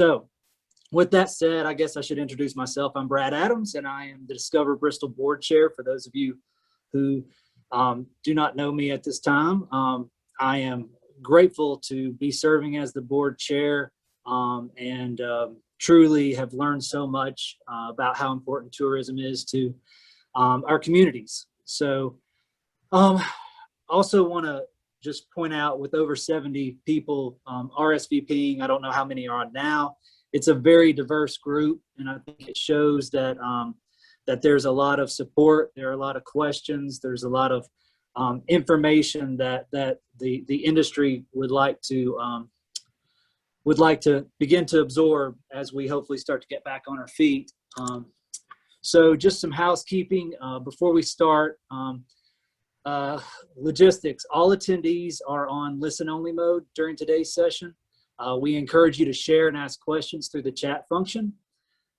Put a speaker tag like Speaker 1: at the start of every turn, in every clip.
Speaker 1: So with that said, I guess I should introduce myself. I'm Brad Adams, and I am the Discover Bristol Board Chair. For those of you who do not know me at this time, I am grateful to be serving as the board chair and truly have learned so much about how important tourism is to our communities. So also want to just point out, with over 70 people RSVPing, I don't know how many are on now. It's a very diverse group, and I think it shows that that there's a lot of support, there are a lot of questions, there's a lot of information that the industry would like to begin to absorb as we hopefully start to get back on our feet. So just some housekeeping before we start. Logistics: all attendees are on listen-only mode during today's session. We encourage you to share and ask questions through the chat function.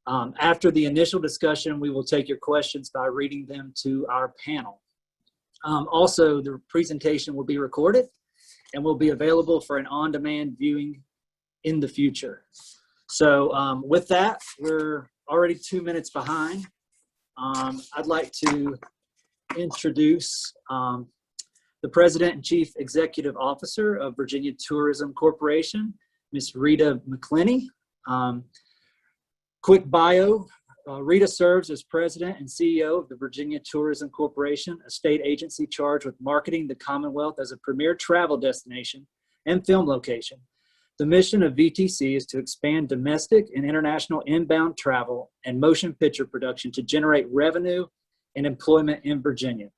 Speaker 1: After the initial discussion, we will take your questions by reading them to our panel. Also, the presentation will be recorded and will be available for an on-demand viewing in the future. So with that, we're already 2 minutes behind. I'd like to introduce the President and Chief Executive Officer of Virginia Tourism Corporation, Ms. Rita McClenny. Quick bio: Rita serves as President and CEO of the Virginia Tourism Corporation, a state agency charged with marketing the Commonwealth as a premier travel destination and film location. The mission of VTC is to expand domestic and international inbound travel and motion picture production to generate revenue and employment in Virginia.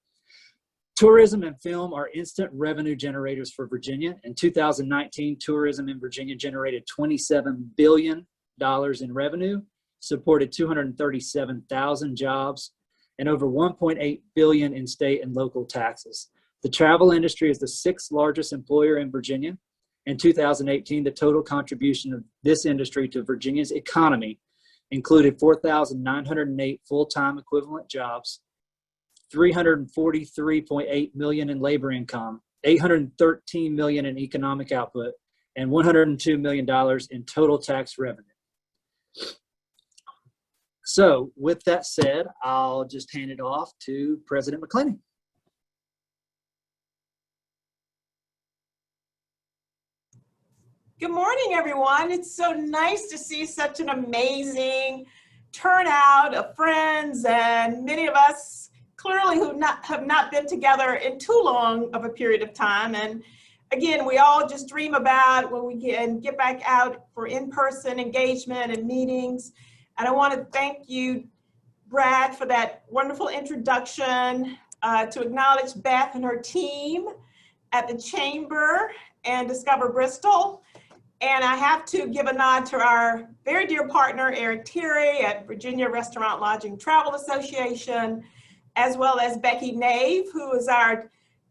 Speaker 1: Tourism and film are instant revenue generators for Virginia. In 2019, tourism in Virginia generated $27 billion in revenue, supported 237,000 jobs, and over $1.8 billion in state and local taxes. The travel industry is the 6th largest employer in Virginia. In 2018, the total contribution of this industry to Virginia's economy included 4,908 full-time equivalent jobs, $343.8 million in labor income, $813 million in economic output, and $102 million in total tax revenue. So with that said, I'll just hand it off to President McClenny.
Speaker 2: Good morning, everyone. It's so nice to see such an amazing turnout of friends, and many of us clearly who have not been together in too long of a period of time. And again, we all just dream about when we get back out for in-person engagement and meetings. And I want to thank you, Brad, for that wonderful introduction, to acknowledge Beth and her team at the Chamber and Discover Bristol. And I have to give a nod to our very dear partner, Eric Thierry at Virginia Restaurant Lodging Travel Association, as well as Becky Nave, who is our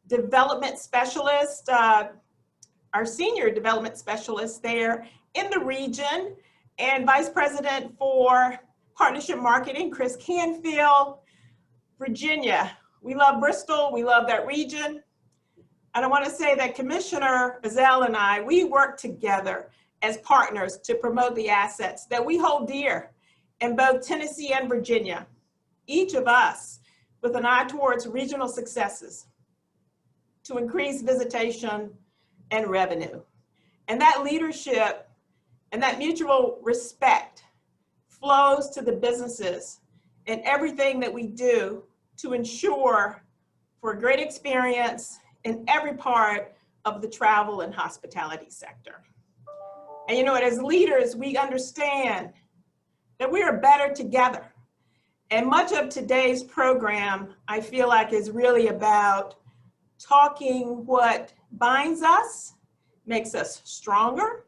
Speaker 2: development specialist, our senior development specialist there in the region, and Vice President for Partnership Marketing, Chris Canfield. Virginia, we love Bristol, we love that region. And I want to say that Commissioner Ezell and I, we work together as partners to promote the assets that we hold dear in both Tennessee and Virginia, each of us with an eye towards regional successes to increase visitation and revenue. And that leadership and that mutual respect flows to the businesses and everything that we do to ensure for a great experience in every part of the travel and hospitality sector. And you know what, as leaders, we understand that we are better together. And much of today's program, I feel like, is really about talking what binds us, makes us stronger,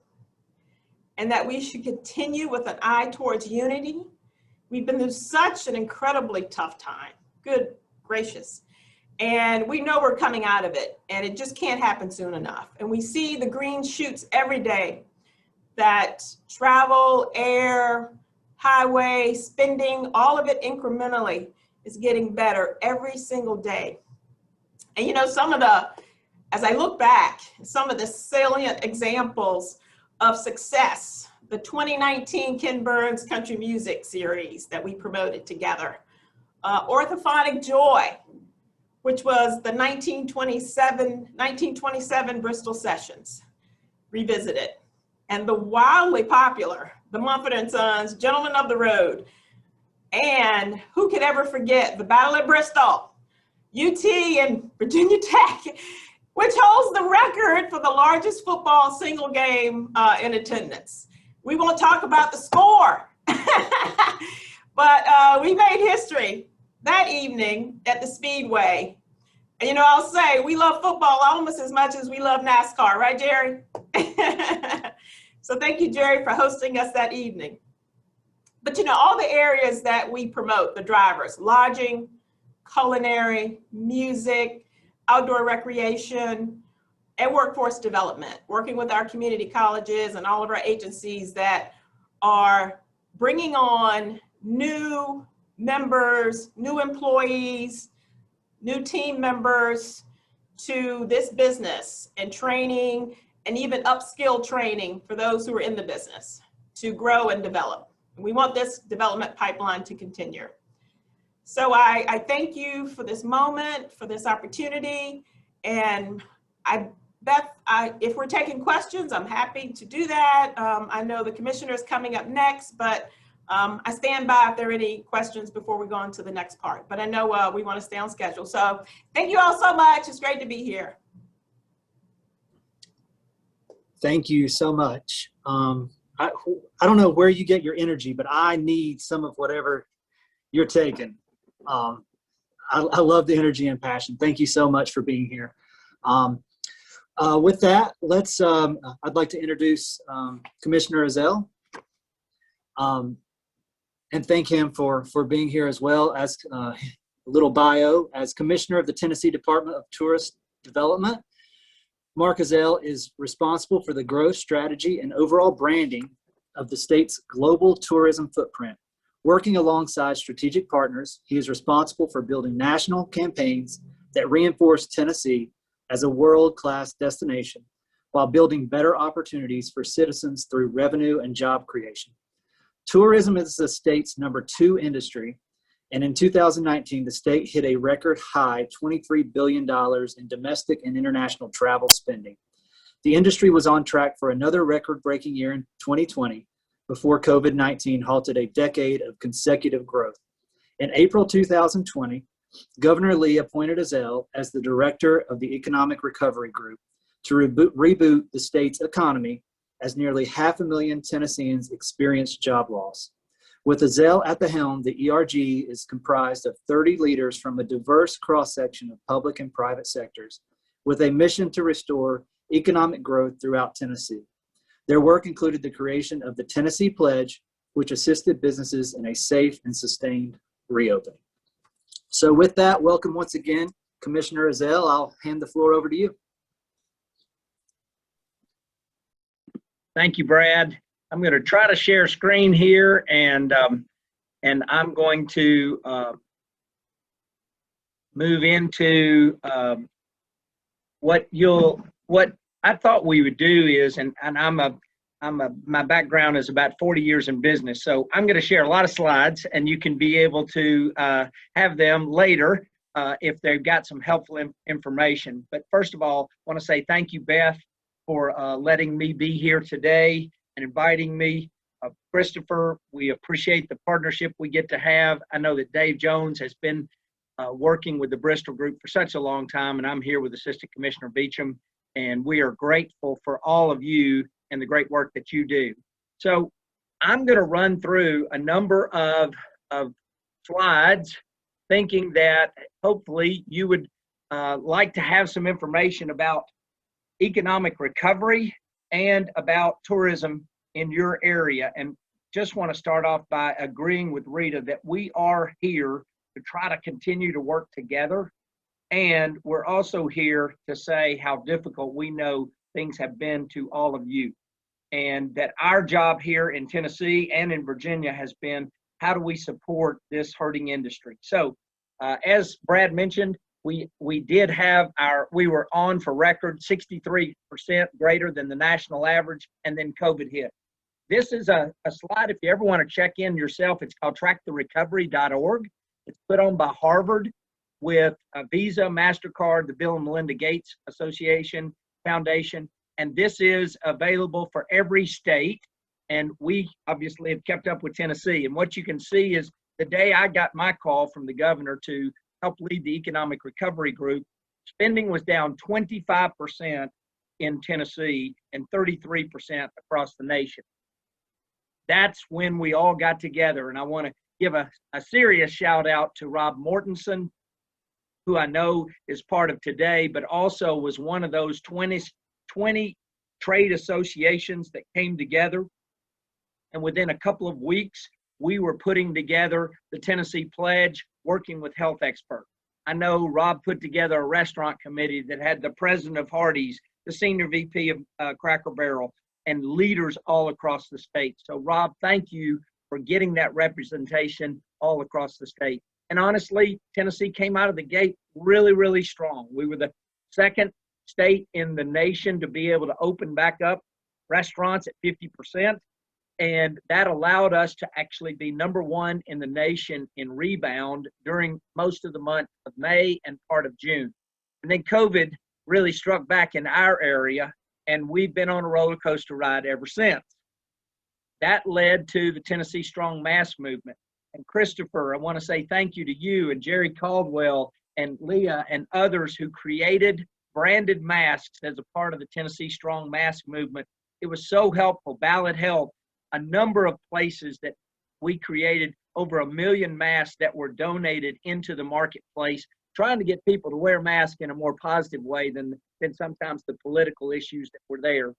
Speaker 2: and that we should continue with an eye towards unity. We've been through such an incredibly tough time, good gracious. And we know we're coming out of it, and it just can't happen soon enough. And we see the green shoots every day that travel, air, highway, spending, all of it incrementally is getting better every single day. And you know, as I look back, some of the salient examples of success the 2019 Ken Burns Country Music Series that we promoted together. Orthophonic Joy, which was the 1927 Bristol Sessions, revisited. And the wildly popular, the Mumford & Sons, Gentlemen of the Road. And who could ever forget the Battle of Bristol, UT and Virginia Tech, which holds the record for the largest football single game in attendance. We won't talk about the score, but we made history that evening at the Speedway. And, you know, I'll say we love football almost as much as we love NASCAR, right, Jerry? So thank you, Jerry, for hosting us that evening. But, you know, all the areas that we promote, the drivers, lodging, culinary, music, outdoor recreation, and workforce development, working with our community colleges and all of our agencies that are bringing on new members, new employees, new team members to this business, and training and even upskill training for those who are in the business to grow and develop. We want this development pipeline to continue. So I thank you for this moment, for this opportunity. And Beth, if we're taking questions, I'm happy to do that. I know the commissioner is coming up next, but I stand by if there are any questions before we go on to the next part. But I know we want to stay on schedule. So thank you all so much. It's great to be here.
Speaker 1: Thank you so much. I don't know where you get your energy, but I need some of whatever you're taking. I love the energy and passion. Thank you so much for being here. With that, I'd like to introduce Commissioner Ezell. And thank him for being here, as well as a little bio. As Commissioner of the Tennessee Department of Tourist Development, Mark Ezell is responsible for the growth strategy and overall branding of the state's global tourism footprint. Working alongside strategic partners, he is responsible for building national campaigns that reinforce Tennessee as a world-class destination, while building better opportunities for citizens through revenue and job creation. Tourism is the state's #2 industry, and in 2019, the state hit a record high $23 billion in domestic and international travel spending. The industry was on track for another record-breaking year in 2020, before COVID-19 halted a decade of consecutive growth. In April 2020, Governor Lee appointed Ezell as the director of the Economic Recovery Group to reboot the state's economy, as nearly 500,000 Tennesseans experienced job loss. With Ezell at the helm, the ERG is comprised of 30 leaders from a diverse cross-section of public and private sectors, with a mission to restore economic growth throughout Tennessee. Their work included the creation of the Tennessee Pledge, which assisted businesses in a safe and sustained reopening. So with that, welcome once again, Commissioner Ezell. I'll hand the floor over to you.
Speaker 3: Thank you, Brad. I'm going to try to share screen here, and I'm going to move into what I thought we would do is, and my background is about 40 years in business, so I'm going to share a lot of slides, and you can be able to have them later if they've got some helpful information. But first of all, I want to say thank you, Beth, for letting me be here today and inviting me. Christopher, we appreciate the partnership we get to have. I know that Dave Jones has been working with the Bristol Group for such a long time, and I'm here with Assistant Commissioner Beecham, and we are grateful for all of you and the great work that you do. So I'm going to run through a number of slides, thinking that hopefully you would like to have some information about economic recovery and about tourism in your area. And just want to start off by agreeing with Rita that we are here to try to continue to work together. And we're also here to say how difficult we know things have been to all of you. And that our job here in Tennessee and in Virginia has been, how do we support this hurting industry? So as Brad mentioned, we were on for record 63% greater than the national average, and then COVID hit. This is a slide, if you ever want to check in yourself, it's called tracktherecovery.org. It's put on by Harvard with Visa, MasterCard, the Bill and Melinda Gates Association Foundation. And this is available for every state. And we obviously have kept up with Tennessee. And what you can see is the day I got my call from the governor to help lead the economic recovery group, spending was down 25% in Tennessee and 33% across the nation. That's when we all got together. And I want to give a serious shout out to Rob Mortensen, who I know is part of today, but also was one of those 20 trade associations that came together. And within a couple of weeks, we were putting together the Tennessee Pledge, working with health experts. I know Rob put together a restaurant committee that had the president of Hardee's, the senior VP of Cracker Barrel, and leaders all across the state. So Rob, thank you for getting that representation all across the state. And honestly, Tennessee came out of the gate really, really strong. We were the second state in the nation to be able to open back up restaurants at 50%. And that allowed us to actually be #1 in the nation in rebound during most of the month of May and part of June. And then COVID really struck back in our area, and we've been on a roller coaster ride ever since. That led to the Tennessee Strong Mask Movement. And Christopher, I want to say thank you to you and Jerry Caldwell and Leah and others who created branded masks as a part of the Tennessee Strong Mask Movement. It was so helpful. Ballot Health, a number of places that we created over 1 million masks that were donated into the marketplace, trying to get people to wear masks in a more positive way than sometimes the political issues that were there.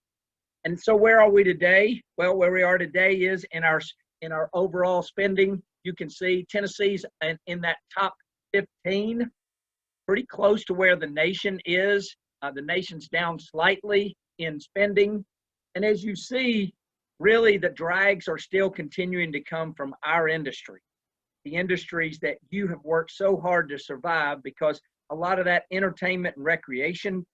Speaker 3: And so where are we today? Well, where we are today is in our overall spending. You can see Tennessee's in that top 15, pretty close to where the nation is. The nation's down slightly in spending. And as you see, really the drags are still continuing to come from our industry, the industries that you have worked so hard to survive, because a lot of that entertainment and recreation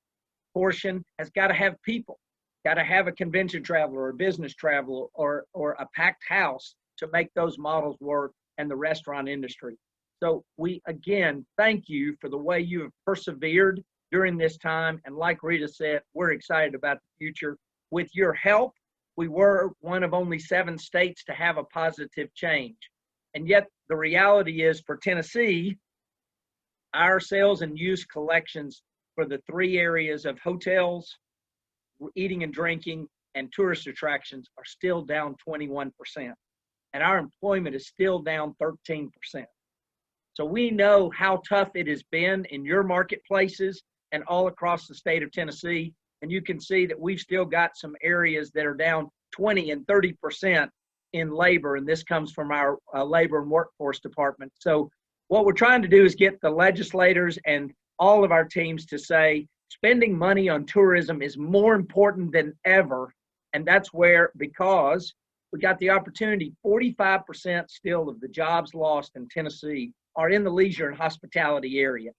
Speaker 3: portion has got to have people, got to have a convention traveler or a business traveler or a packed house to make those models work, and the restaurant industry. So we, again, thank you for the way you have persevered during this time. And like Rita said, we're excited about the future. With your help, we were one of only 7 states to have a positive change. And yet the reality is for Tennessee, our sales and use collections for the 3 areas of hotels, eating and drinking, and tourist attractions are still down 21%. And our employment is still down 13%. So we know how tough it has been in your marketplaces and all across the state of Tennessee. And you can see that we've still got some areas that are down 20 and 30% in labor. And this comes from our labor and workforce department. So what we're trying to do is get the legislators and all of our teams to say, spending money on tourism is more important than ever. And that's where, because we got the opportunity, 45% still of the jobs lost in Tennessee are in the leisure and hospitality area.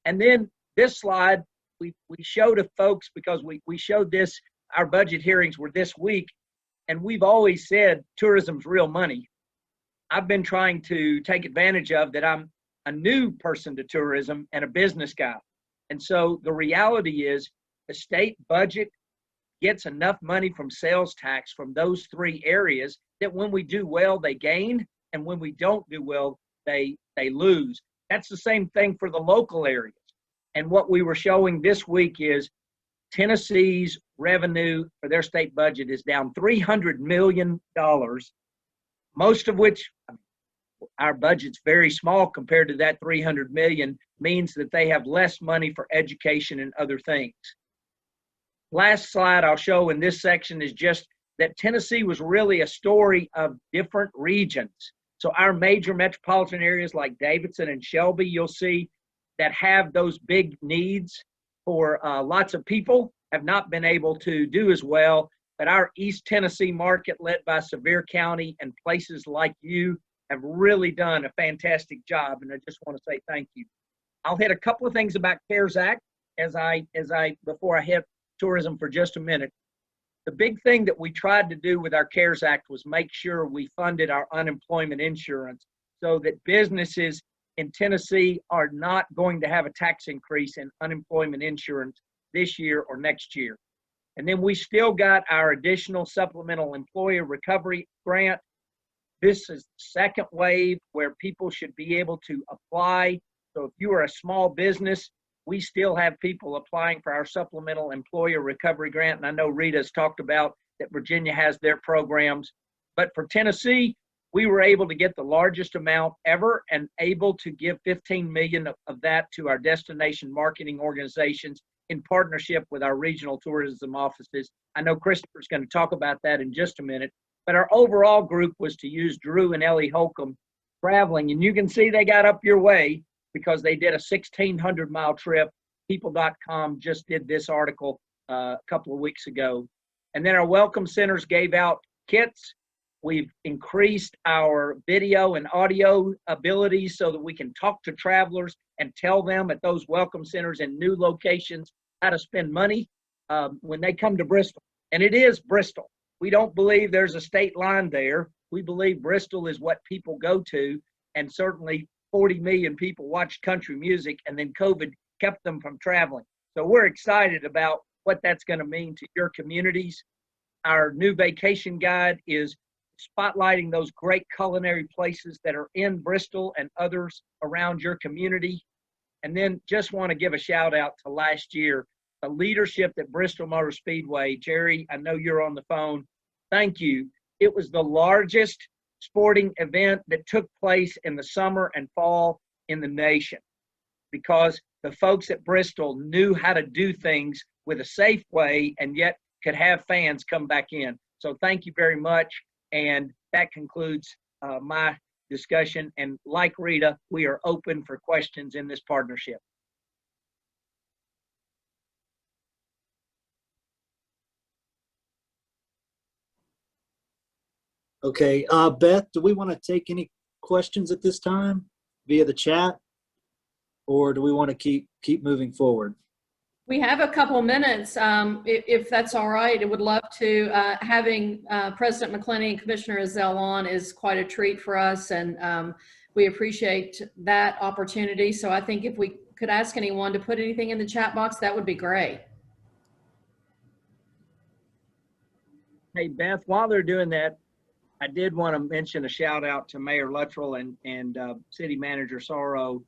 Speaker 3: And then this slide, we showed to folks because we showed this, our budget hearings were this week, and we've always said tourism's real money. I've been trying to take advantage of that. I'm a new person to tourism and a business guy. And so the reality is the state budget gets enough money from sales tax from those 3 areas that when we do well, they gain, and when we don't do well, they lose. That's the same thing for the local areas. And what we were showing this week is Tennessee's revenue for their state budget is down $300 million, most of which our budget's very small compared to that $300 million, means that they have less money for education and other things. Last slide I'll show in this section is just that Tennessee was really a story of different regions. So our major metropolitan areas like Davidson and Shelby, you'll see that have those big needs for lots of people, have not been able to do as well. But our East Tennessee market, led by Sevier County and places like you, have really done a fantastic job. And I just want to say thank you. I'll hit a couple of things about CARES Act before I hit tourism for just a minute. the big thing that we tried to do with our CARES Act was make sure we funded our unemployment insurance so that businesses in Tennessee are not going to have a tax increase in unemployment insurance this year or next year. And then we still got our additional supplemental employer recovery grant. This is the second wave where people should be able to apply. So if you are a small business, we still have people applying for our supplemental employer recovery grant. And I know Rita's talked about that Virginia has their programs. But for Tennessee, we were able to get the largest amount ever and able to give $15 million of that to our destination marketing organizations in partnership with our regional tourism offices. I know Christopher's going to talk about that in just a minute, but our overall group was to use Drew and Ellie Holcomb traveling, and you can see they got up your way because they did a 1,600-mile trip. People.com just did this article a couple of weeks ago. And then our welcome centers gave out kits. We've increased our video and audio abilities so that we can talk to travelers and tell them at those welcome centers in new locations how to spend money when they come to Bristol. And it is Bristol. We don't believe there's a state line there. We believe Bristol is what people go to, and certainly 40 million people watched country music, and then COVID kept them from traveling. So we're excited about what that's going to mean to your communities. Our new vacation guide is spotlighting those great culinary places that are in Bristol and others around your community. And then just want to give a shout out to last year, the leadership at Bristol Motor Speedway. Jerry, I know you're on the phone. Thank you. It was the largest sporting event that took place in the summer and fall in the nation because the folks at Bristol knew how to do things with a safe way and yet could have fans come back in. So thank you very much. And that concludes my discussion. And like Rita, we are open for questions in this partnership.
Speaker 1: Okay, Beth, do we want to take any questions at this time via the chat, or do we want to keep moving forward?
Speaker 4: We have a couple minutes, if that's all right. I would love to. Having President McClenny and Commissioner Ezell on is quite a treat for us, and we appreciate that opportunity. So I think if we could ask anyone to put anything in the chat box, that would be great.
Speaker 3: Hey, Beth, while they're doing that, I did want to mention a shout out to Mayor Luttrell and City Manager Sorrow.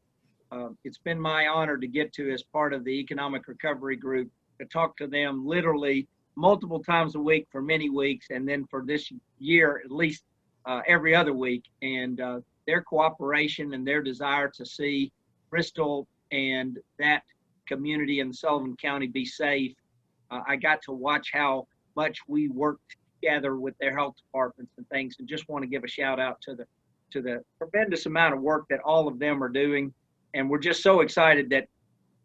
Speaker 3: It's been my honor to get to as part of the Economic Recovery Group to talk to them literally multiple times a week for many weeks, and then for this year at least every other week. And their cooperation and their desire to see Bristol and that community in Sullivan County be safe. I got to watch how much we worked together with their health departments and things, and just want to give a shout out to the tremendous amount of work that all of them are doing. And we're just so excited that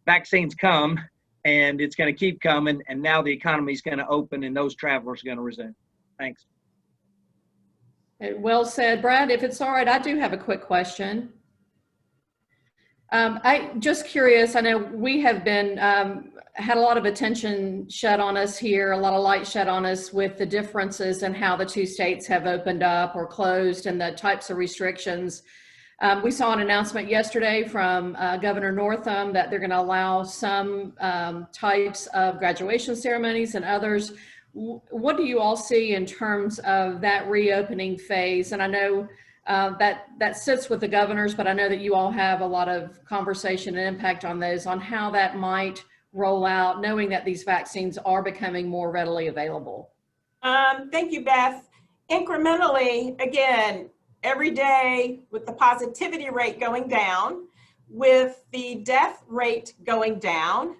Speaker 3: vaccines come and it's going to keep coming. And now the economy is going to open and those travelers are going to resume. Thanks.
Speaker 4: Well said, Brad. If it's all right, I do have a quick question. I just curious, I know we have been, had a lot of attention shed on us here, a lot of light shed on us with the differences in how the two states have opened up or closed and the types of restrictions. We saw an announcement yesterday from Governor Northam that they're going to allow some types of graduation ceremonies and others. What do you all see in terms of that reopening phase? And I know that sits with the governors, but I know that you all have a lot of conversation and impact on those, on how that might roll out, knowing that these vaccines are becoming more readily available.
Speaker 2: Thank you, Beth. Incrementally, again, every day with the positivity rate going down, with the death rate going down,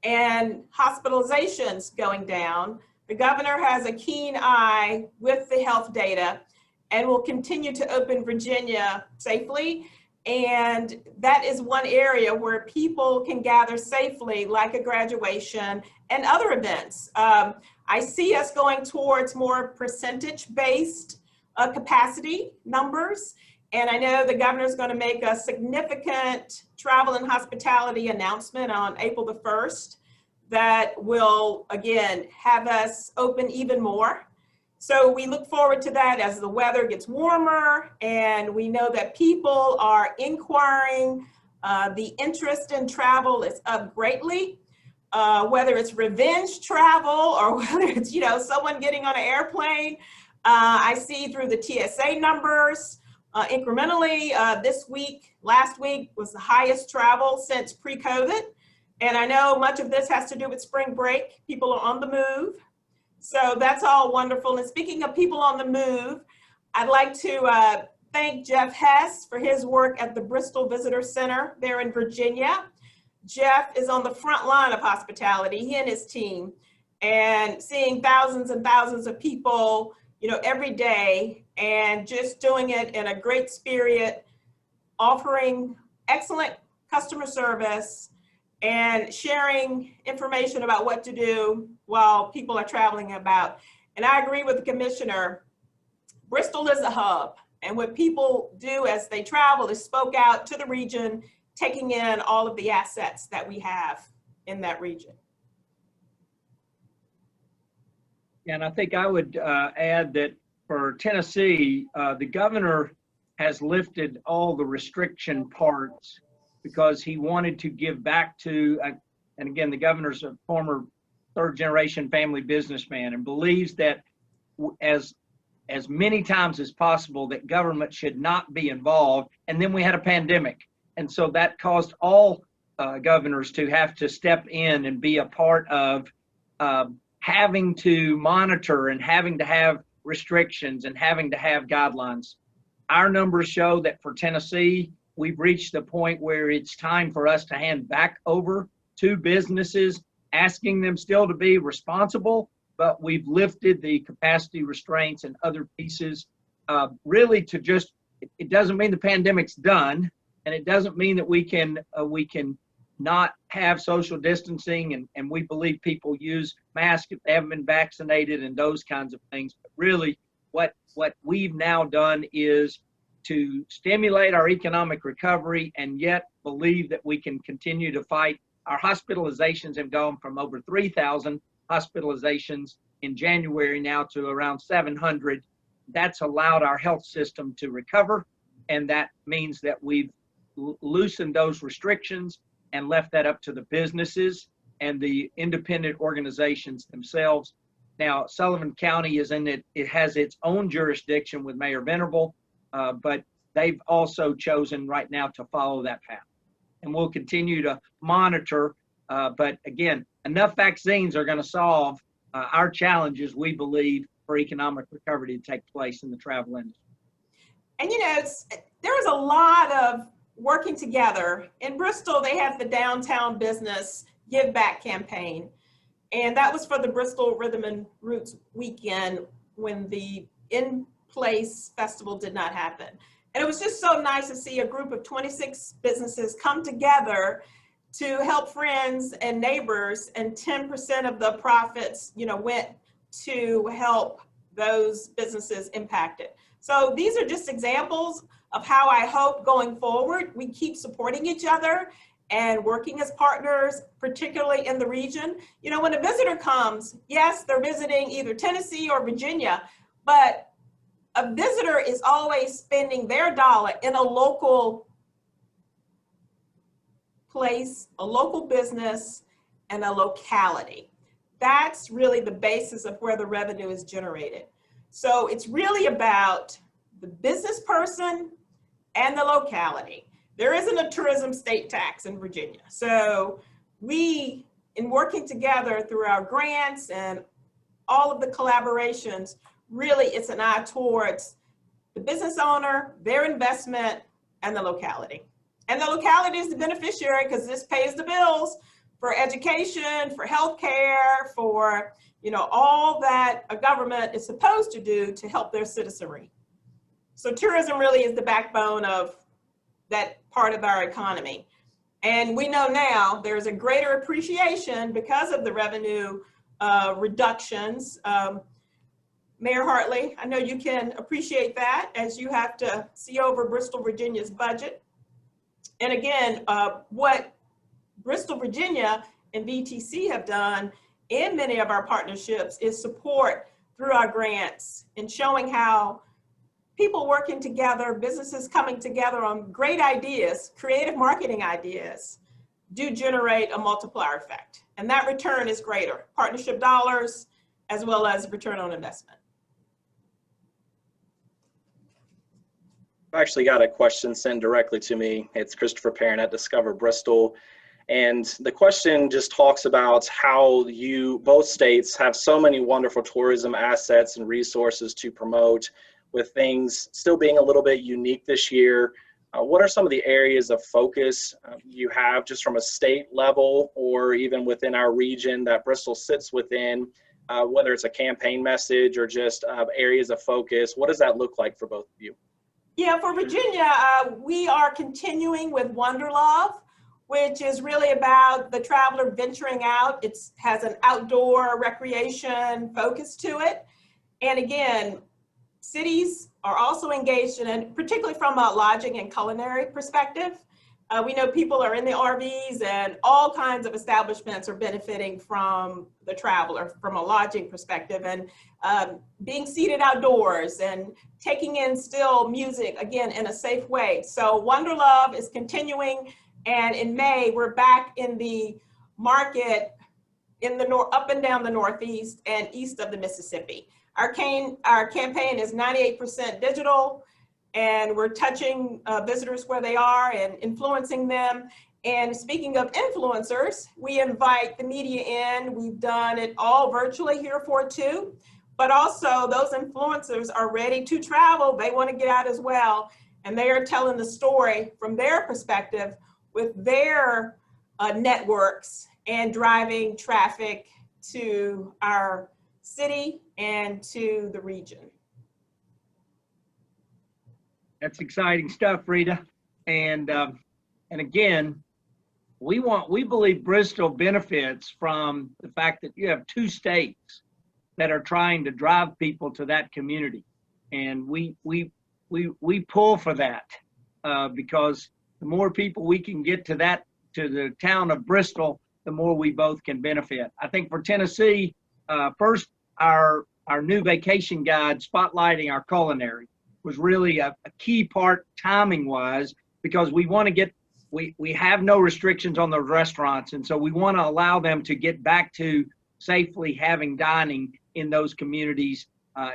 Speaker 2: and hospitalizations going down, the governor has a keen eye with the health data and will continue to open Virginia safely. And that is one area where people can gather safely, like a graduation and other events. I see us going towards more percentage-based capacity numbers. And I know the governor is going to make a significant travel and hospitality announcement on April the 1st that will, again, have us open even more. So we look forward to that as the weather gets warmer, and we know that people are inquiring. The interest in travel is up greatly, whether it's revenge travel or whether it's, you know, someone getting on an airplane. I see through the TSA numbers incrementally last week was the highest travel since pre-COVID. And I know much of this has to do with spring break. People are on the move. So that's all wonderful. And speaking of people on the move, I'd like to thank Jeff Hess for his work at the Bristol Visitor Center there in Virginia. Jeff is on the front line of hospitality, he and his team, and seeing thousands and thousands of people, you know, every day, and just doing it in a great spirit, offering excellent customer service and sharing information about what to do while people are traveling about. And I agree with the commissioner, Bristol is a hub. And what people do as they travel is spoke out to the region, taking in all of the assets that we have in that region.
Speaker 3: And I think I would add that for Tennessee, the governor has lifted all the restriction parts because he wanted to give back to, and again, the governor's a former third-generation family businessman and believes that as many times as possible that government should not be involved. And then we had a pandemic. And so that caused all governors to have to step in and be a part of having to monitor and having to have restrictions and having to have guidelines. Our numbers show that for Tennessee, we've reached the point where it's time for us to hand back over to businesses, asking them still to be responsible, but we've lifted the capacity restraints and other pieces really to just, it doesn't mean the pandemic's done, and it doesn't mean that we can not have social distancing, and we believe people use masks if they haven't been vaccinated and those kinds of things. But really what we've now done is to stimulate our economic recovery and yet believe that we can continue to fight. Our hospitalizations have gone from over 3,000 hospitalizations in January now to around 700. That's allowed our health system to recover, and that means that we've loosened those restrictions and left that up to the businesses and the independent organizations themselves. Now, Sullivan County is in it. It has its own jurisdiction with Mayor Venable, but they've also chosen right now to follow that path. And we'll continue to monitor. But again, enough vaccines are going to solve our challenges, we believe, for economic recovery to take place in the travel industry.
Speaker 2: And you know, there was a lot of working together. In Bristol, they have the Downtown Business Give Back campaign. And that was for the Bristol Rhythm and Roots weekend when the in-place festival did not happen. And it was just so nice to see a group of 26 businesses come together to help friends and neighbors, and 10% of the profits, you know, went to help those businesses impacted. So these are just examples of how I hope going forward we keep supporting each other and working as partners, particularly in the region. You know, when a visitor comes, yes, they're visiting either Tennessee or Virginia, but a visitor is always spending their dollar in a local place, a local business, and a locality. That's really the basis of where the revenue is generated. So it's really about the business person and the locality. There isn't a tourism state tax in Virginia. So we, in working together through our grants and all of the collaborations, really it's an eye towards the business owner, their investment, and the locality. And the locality is the beneficiary because this pays the bills for education, for healthcare, for, you know, all that a government is supposed to do to help their citizenry. So tourism really is the backbone of that part of our economy. And we know now there's a greater appreciation because of the revenue reductions. Mayor Hartley, I know you can appreciate that as you have to see over Bristol, Virginia's budget. And again, what Bristol, Virginia and VTC have done in many of our partnerships is support through our grants and showing how people working together, businesses coming together on great ideas, creative marketing ideas, do generate a multiplier effect. And that return is greater, partnership dollars, as well as return on investment.
Speaker 5: I've actually got a question sent directly to me. It's Christopher Perrin at Discover Bristol. And the question just talks about how both states have so many wonderful tourism assets and resources to promote, with things still being a little bit unique this year. What are some of the areas of focus you have just from a state level or even within our region that Bristol sits within, whether it's a campaign message or just areas of focus? What does that look like for both of you?
Speaker 2: Yeah, for Virginia, we are continuing with Wanderlove, which is really about the traveler venturing out. It has an outdoor recreation focus to it. And again, cities are also engaged in it, particularly from a lodging and culinary perspective. We know people are in the RVs and all kinds of establishments are benefiting from the traveler from a lodging perspective, and being seated outdoors and taking in still music, again, in a safe way. So Wanderlove is continuing, and in May, we're back in the market in the up and down the Northeast and east of the Mississippi. Our campaign is 98% digital, and we're touching visitors where they are and influencing them. And speaking of influencers, we invite the media in. We've done it all virtually here for too, but also those influencers are ready to travel. They want to get out as well. And they are telling the story from their perspective with their networks and driving traffic to our city and to the region.
Speaker 3: That's exciting stuff, Rita. And again, we believe Bristol benefits from the fact that you have two states that are trying to drive people to that community, and we pull for that because the more people we can get to the town of Bristol, the more we both can benefit. I think for Tennessee, first our new vacation guide spotlighting our culinary was really a key part timing wise, because we want to get, we have no restrictions on those restaurants. And so we want to allow them to get back to safely having dining in those communities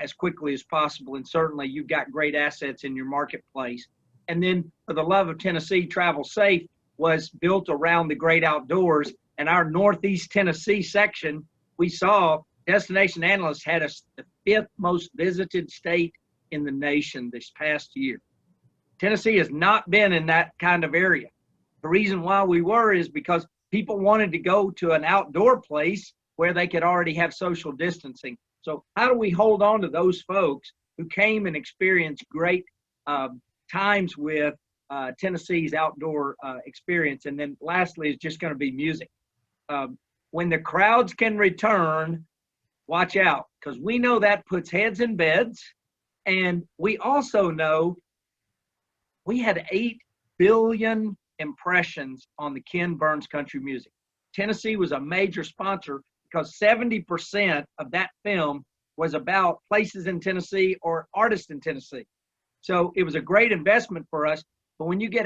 Speaker 3: as quickly as possible. And certainly you've got great assets in your marketplace. And then For the Love of Tennessee, Travel Safe was built around the great outdoors. And our Northeast Tennessee section, we saw Destination Analysts had us the 5th most visited state in the nation this past year. Tennessee has not been in that kind of area. The reason why we were is because people wanted to go to an outdoor place where they could already have social distancing. So how do we hold on to those folks who came and experienced great times with Tennessee's outdoor experience? And then lastly is just going to be music. When the crowds can return, watch out, because we know that puts heads in beds. And we also know we had 8 billion impressions on the Ken Burns Country Music. Tennessee was a major sponsor because 70% of that film was about places in Tennessee or artists in Tennessee. So it was a great investment for us. But when you get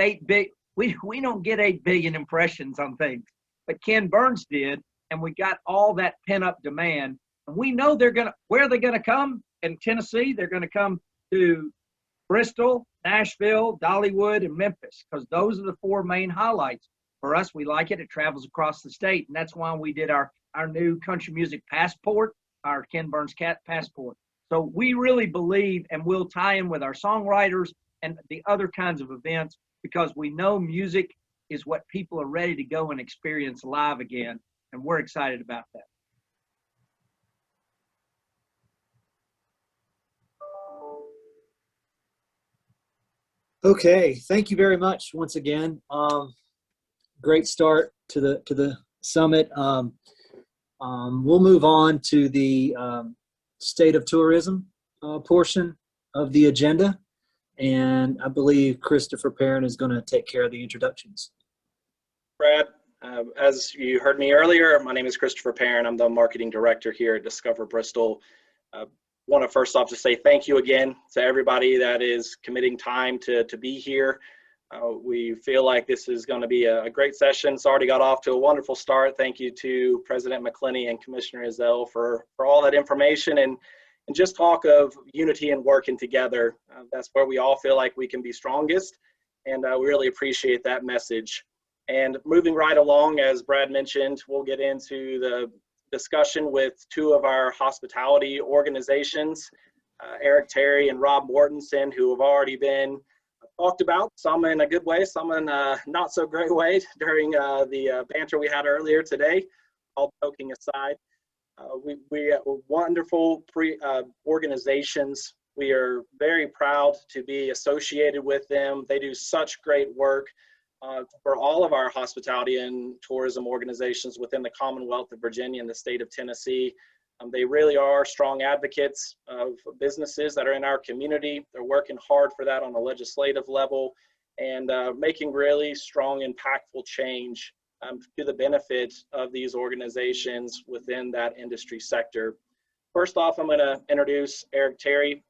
Speaker 3: we don't get 8 billion impressions on things, but Ken Burns did, and we got all that pent up demand. And we know where are they gonna come? In Tennessee, they're going to come to Bristol, Nashville, Dollywood, and Memphis, because those are the 4 main highlights. For us, we like it. It travels across the state, and that's why we did our new country music passport, our Ken Burns Cat Passport. So we really believe, and we'll tie in with our songwriters and the other kinds of events, because we know music is what people are ready to go and experience live again, and we're excited about that.
Speaker 1: Okay, thank you very much once again. Great start to the summit. We'll move on to the state of tourism portion of the agenda, and I believe Christopher Perrin is going to take care of the introductions.
Speaker 5: Brad, As you heard me earlier, my name is Christopher Perrin. I'm the marketing director here at Discover Bristol. Want to first off just say thank you again to everybody that is committing time to be here. We feel like this is going to be a great session. It's already got off to a wonderful start. Thank you to President McClenny and Commissioner Ezell for all that information and just talk of unity and working together. That's where we all feel like we can be strongest, and we really appreciate that message. And moving right along, as Brad mentioned, we'll get into the discussion with two of our hospitality organizations, Eric Terry and Rob Mortensen, who have already been talked about, some in a good way, some in a not so great way during the banter we had earlier today. All joking aside, we are wonderful organizations. We are very proud to be associated with them. They do such great work for all of our hospitality and tourism organizations within the Commonwealth of Virginia and the state of Tennessee. They really are strong advocates of businesses that are in our community. They're working hard for that on a legislative level and making really strong, impactful change to the benefit of these organizations within that industry sector. First off, I'm going to introduce Eric Terry.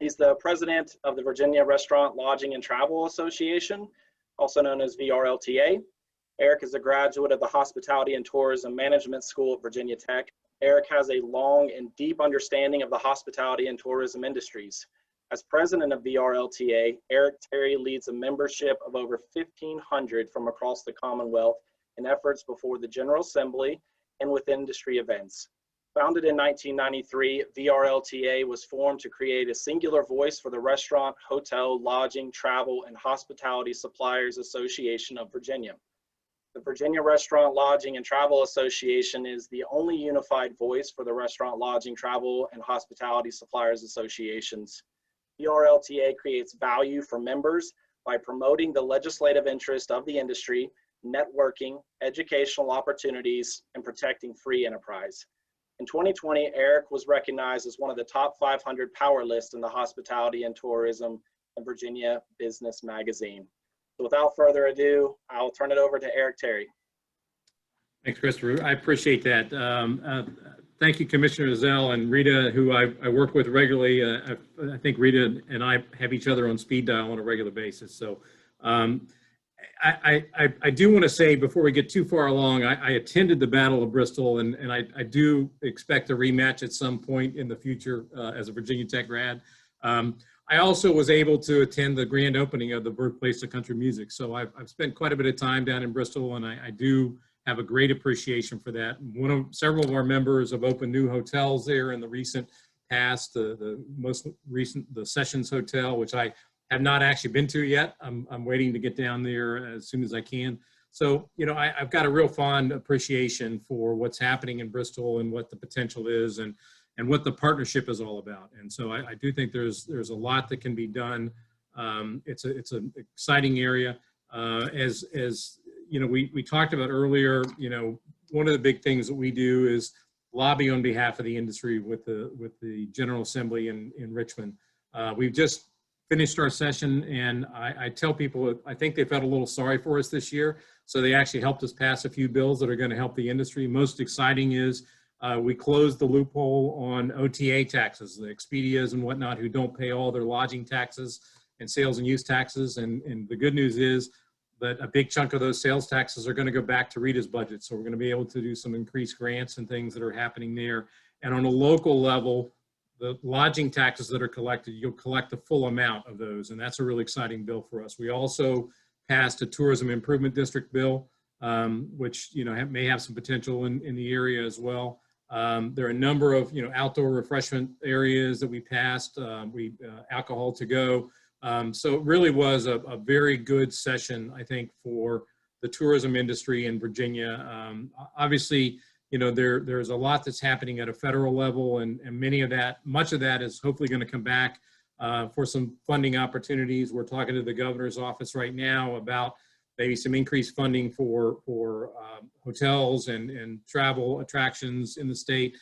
Speaker 5: He's the president of the Virginia Restaurant, Lodging, and Travel Association, also known as VRLTA. Eric is a graduate of the Hospitality and Tourism Management School at Virginia Tech. Eric has a long and deep understanding of the hospitality and tourism industries. As president of VRLTA, Eric Terry leads a membership of over 1,500 from across the Commonwealth in efforts before the General Assembly and with industry events. Founded in 1993, VRLTA was formed to create a singular voice for the Restaurant, Hotel, Lodging, Travel, and Hospitality Suppliers Association of Virginia. The Virginia Restaurant, Lodging, and Travel Association is the only unified voice for the Restaurant, Lodging, Travel, and Hospitality Suppliers Associations. VRLTA creates value for members by promoting the legislative interest of the industry, networking, educational opportunities, and protecting free enterprise. In 2020, Eric was recognized as one of the top 500 power lists in the Hospitality and Tourism and Virginia Business Magazine. So without further ado, I'll turn it over to Eric Terry.
Speaker 6: Thanks, Christopher. I appreciate that. Thank you, Commissioner Ezell and Rita, who I work with regularly. I think Rita and I have each other on speed dial on a regular basis. So I do want to say before we get too far along, I attended the Battle of Bristol, and I do expect a rematch at some point in the future as a Virginia Tech grad. I also was able to attend the grand opening of the Birthplace of Country Music. So I've spent quite a bit of time down in Bristol, and I do have a great appreciation for that. Several of our members have opened new hotels there in the recent past. The most recent, the Sessions Hotel, which I have not actually been to yet. I'm waiting to get down there as soon as I can. So, you know, I've got a real fond appreciation for what's happening in Bristol and what the potential is and what the partnership is all about. And so I do think there's a lot that can be done. It's an exciting area. As you know, we talked about earlier, you know, one of the big things that we do is lobby on behalf of the industry with the General Assembly in Richmond. We've just finished our session, and I tell people I think they felt a little sorry for us this year. So they actually helped us pass a few bills that are going to help the industry. Most exciting is we closed the loophole on OTA taxes, the Expedias and whatnot who don't pay all their lodging taxes and sales and use taxes. And the good news is that a big chunk of those sales taxes are going to go back to Rita's budget. So we're going to be able to do some increased grants and things that are happening there. And on a local level, the lodging taxes that are collected, you'll collect the full amount of those. And that's a really exciting bill for us. We also passed a tourism improvement district bill, which, you know, may have some potential in the area as well. There are a number of, you know, outdoor refreshment areas that we passed, alcohol to go. So it really was a very good session, I think, for the tourism industry in Virginia. Obviously, you know, there's a lot that's happening at a federal level, and much of that is hopefully going to come back for some funding opportunities. We're talking to the governor's office right now about maybe some increased funding for hotels and travel attractions in the state.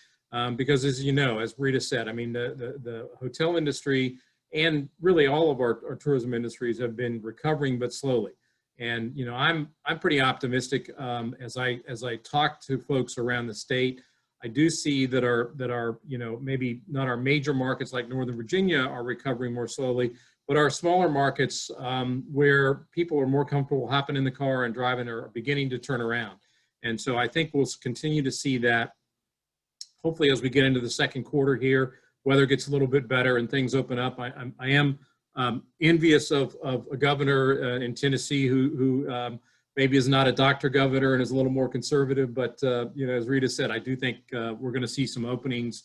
Speaker 6: Because as you know, as Rita said, I mean, the hotel industry and really all of our tourism industries have been recovering, but slowly. And I'm pretty optimistic as I talk to folks around the state. I do see that our maybe not our major markets like Northern Virginia are recovering more slowly, but our smaller markets where people are more comfortable hopping in the car and driving are beginning to turn around. And so I think we'll continue to see that. Hopefully, as we get into the second quarter here, weather gets a little bit better and things open up. I am envious of a governor in Tennessee who maybe is not a doctor governor and is a little more conservative. But, as Rita said, I do think we're going to see some openings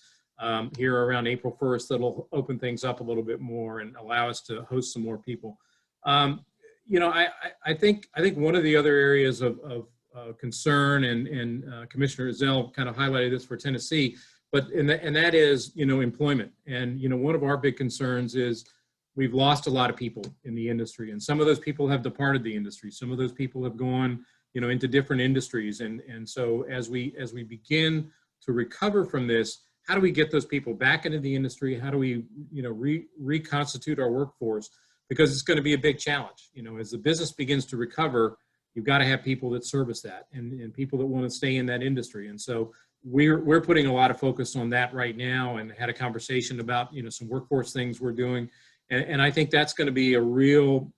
Speaker 6: here around April 1st that'll open things up a little bit more and allow us to host some more people. I think one of the other areas of concern, and Commissioner Ezell kind of highlighted this for Tennessee, and that is, employment. And, one of our big concerns is we've lost a lot of people in the industry, and some of those people have departed the industry. Some of those people have gone, into different industries. And so as we begin to recover from this, how do we get those people back into the industry? How do we, reconstitute our workforce? Because it's going to be a big challenge. As the business begins to recover, you've got to have people that service that and people that want to stay in that industry. And so we're putting a lot of focus on that right now, and had a conversation about, some workforce things we're doing. And I think that's going to be a real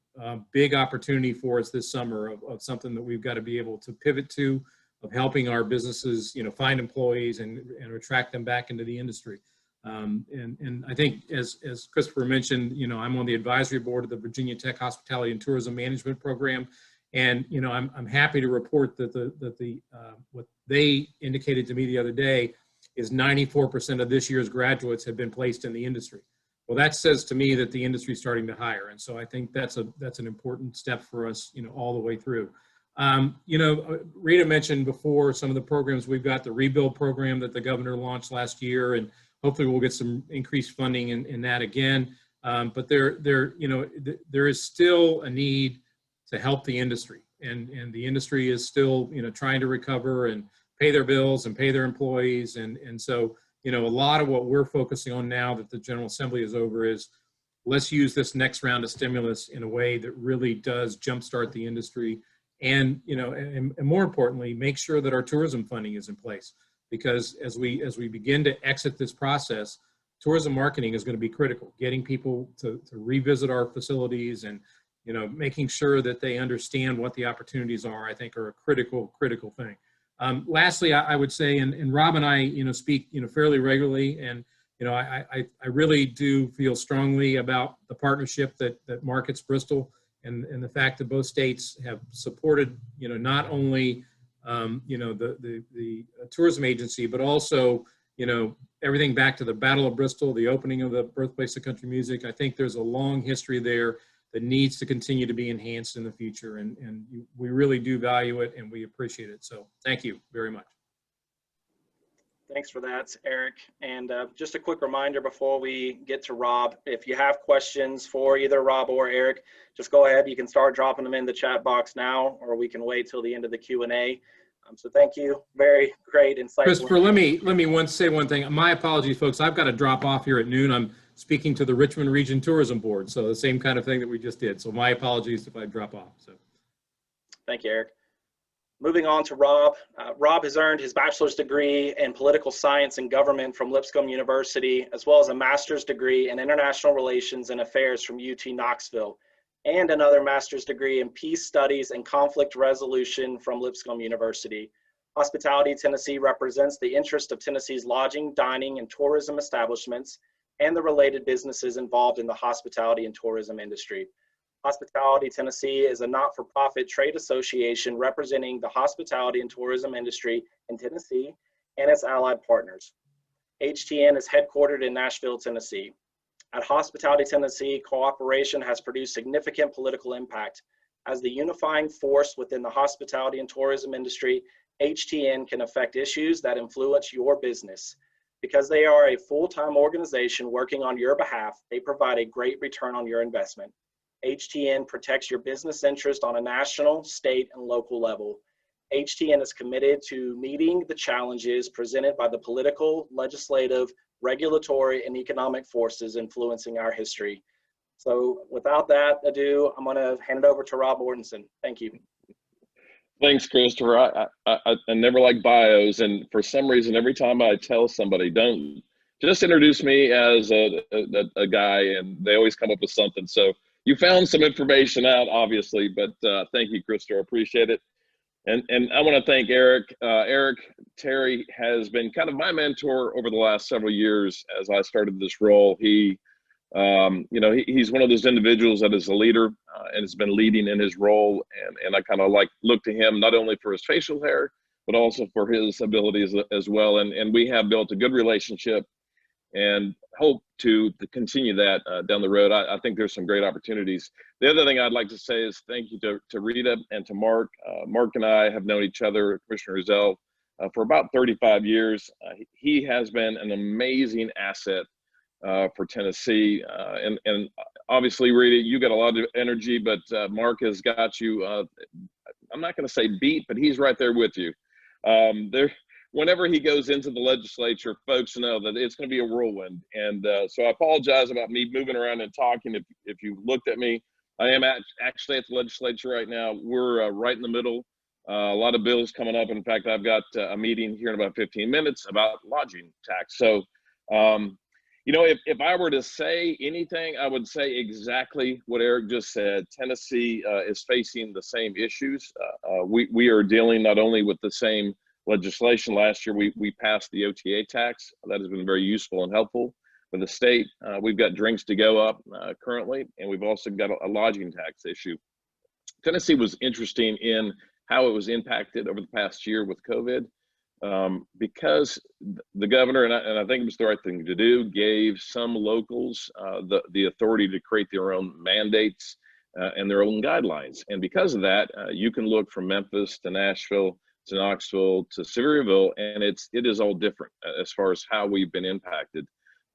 Speaker 6: big opportunity for us this summer of something that we've got to be able to pivot to, of helping our businesses, find employees and attract them back into the industry. And I think as Christopher mentioned, I'm on the advisory board of the Virginia Tech Hospitality and Tourism Management Program. And, I'm happy to report that what they indicated to me the other day is 94% of this year's graduates have been placed in the industry. Well, that says to me that the industry is starting to hire. And so I think that's an important step for us, all the way through. Rita mentioned before some of the programs we've got, the Rebuild program that the governor launched last year, and hopefully we'll get some increased funding in that again. But there is still a need to help the industry, and the industry is still, trying to recover and pay their bills and pay their employees. And so, a lot of what we're focusing on now that the General Assembly is over is, let's use this next round of stimulus in a way that really does jumpstart the industry. And, and more importantly, make sure that our tourism funding is in place, because as we begin to exit this process, tourism marketing is going to be critical. Getting people to revisit our facilities and, making sure that they understand what the opportunities are, I think, are a critical thing. Lastly, I would say, and Rob and I, speak, fairly regularly, and, I really do feel strongly about the partnership that markets Bristol, and the fact that both states have supported, not only, the tourism agency, but also, everything back to the Battle of Bristol, the opening of the birthplace of country music. I think there's a long history there that needs to continue to be enhanced in the future. And we really do value it, and we appreciate it. So thank you very much.
Speaker 5: Thanks for that, Eric. And just a quick reminder before we get to Rob, if you have questions for either Rob or Eric, just go ahead. You can start dropping them in the chat box now, or we can wait till the end of the Q&A. So thank you. Very great, insightful.
Speaker 6: Christopher, let me say one thing. My apologies, folks. I've got to drop off here at noon. I'm speaking to the Richmond Region Tourism Board, so the same kind of thing that we just did. So my apologies if I drop off. So,
Speaker 5: thank you, Eric. Moving on to Rob. Rob has earned his bachelor's degree in political science and government from Lipscomb University, as well as a master's degree in international relations and affairs from UT Knoxville, and another master's degree in peace studies and conflict resolution from Lipscomb University. Hospitality Tennessee represents the interest of Tennessee's lodging, dining, and tourism establishments and the related businesses involved in the hospitality and tourism industry. Hospitality Tennessee is a not-for-profit trade association representing the hospitality and tourism industry in Tennessee and its allied partners. HTN is headquartered in Nashville, Tennessee. At Hospitality Tennessee, cooperation has produced significant political impact. As the unifying force within the hospitality and tourism industry, HTN can affect issues that influence your business. Because they are a full-time organization working on your behalf, they provide a great return on your investment. HTN protects your business interest on a national, state, and local level. HTN is committed to meeting the challenges presented by the political, legislative, regulatory, and economic forces influencing our history. So without that ado, I'm going to hand it over to Rob Ortenson. Thank you.
Speaker 7: Thanks, Christopher. I never like bios, and for some reason, every time I tell somebody, don't just introduce me as a guy, and they always come up with something. So you found some information out, obviously, but thank you, Christopher. I appreciate it. And I want to thank Eric. Eric Terry has been kind of my mentor over the last several years as I started this role. He he's one of those individuals that is a leader and has been leading in his role. And I kind of look to him not only for his facial hair, but also for his abilities as well. And we have built a good relationship and hope to continue that down the road. I think there's some great opportunities. The other thing I'd like to say is thank you to Rita and to Mark. Mark and I have known each other, Commissioner Ezell, for about 35 years. He has been an amazing asset for Tennessee. And obviously, Rita, you got a lot of energy, but Mark has got you, I'm not going to say beat, but he's right there with you. Whenever he goes into the legislature, folks know that it's going to be a whirlwind. And so I apologize about me moving around and talking. If you looked at me, I am actually at the legislature right now. We're right in the middle. A lot of bills coming up. In fact, I've got a meeting here in about 15 minutes about lodging tax. So, if I were to say anything, I would say exactly what Eric just said. Tennessee is facing the same issues. We are dealing not only with the same legislation. Last year, we passed the OTA tax. That has been very useful and helpful for the state. We've got drinks to go up currently, and we've also got a lodging tax issue. Tennessee was interesting in how it was impacted over the past year with COVID. Because the governor, and I think it was the right thing to do, gave some locals the authority to create their own mandates and their own guidelines. And because of that, you can look from Memphis to Nashville to Knoxville to Sevierville, and it is all different as far as how we've been impacted.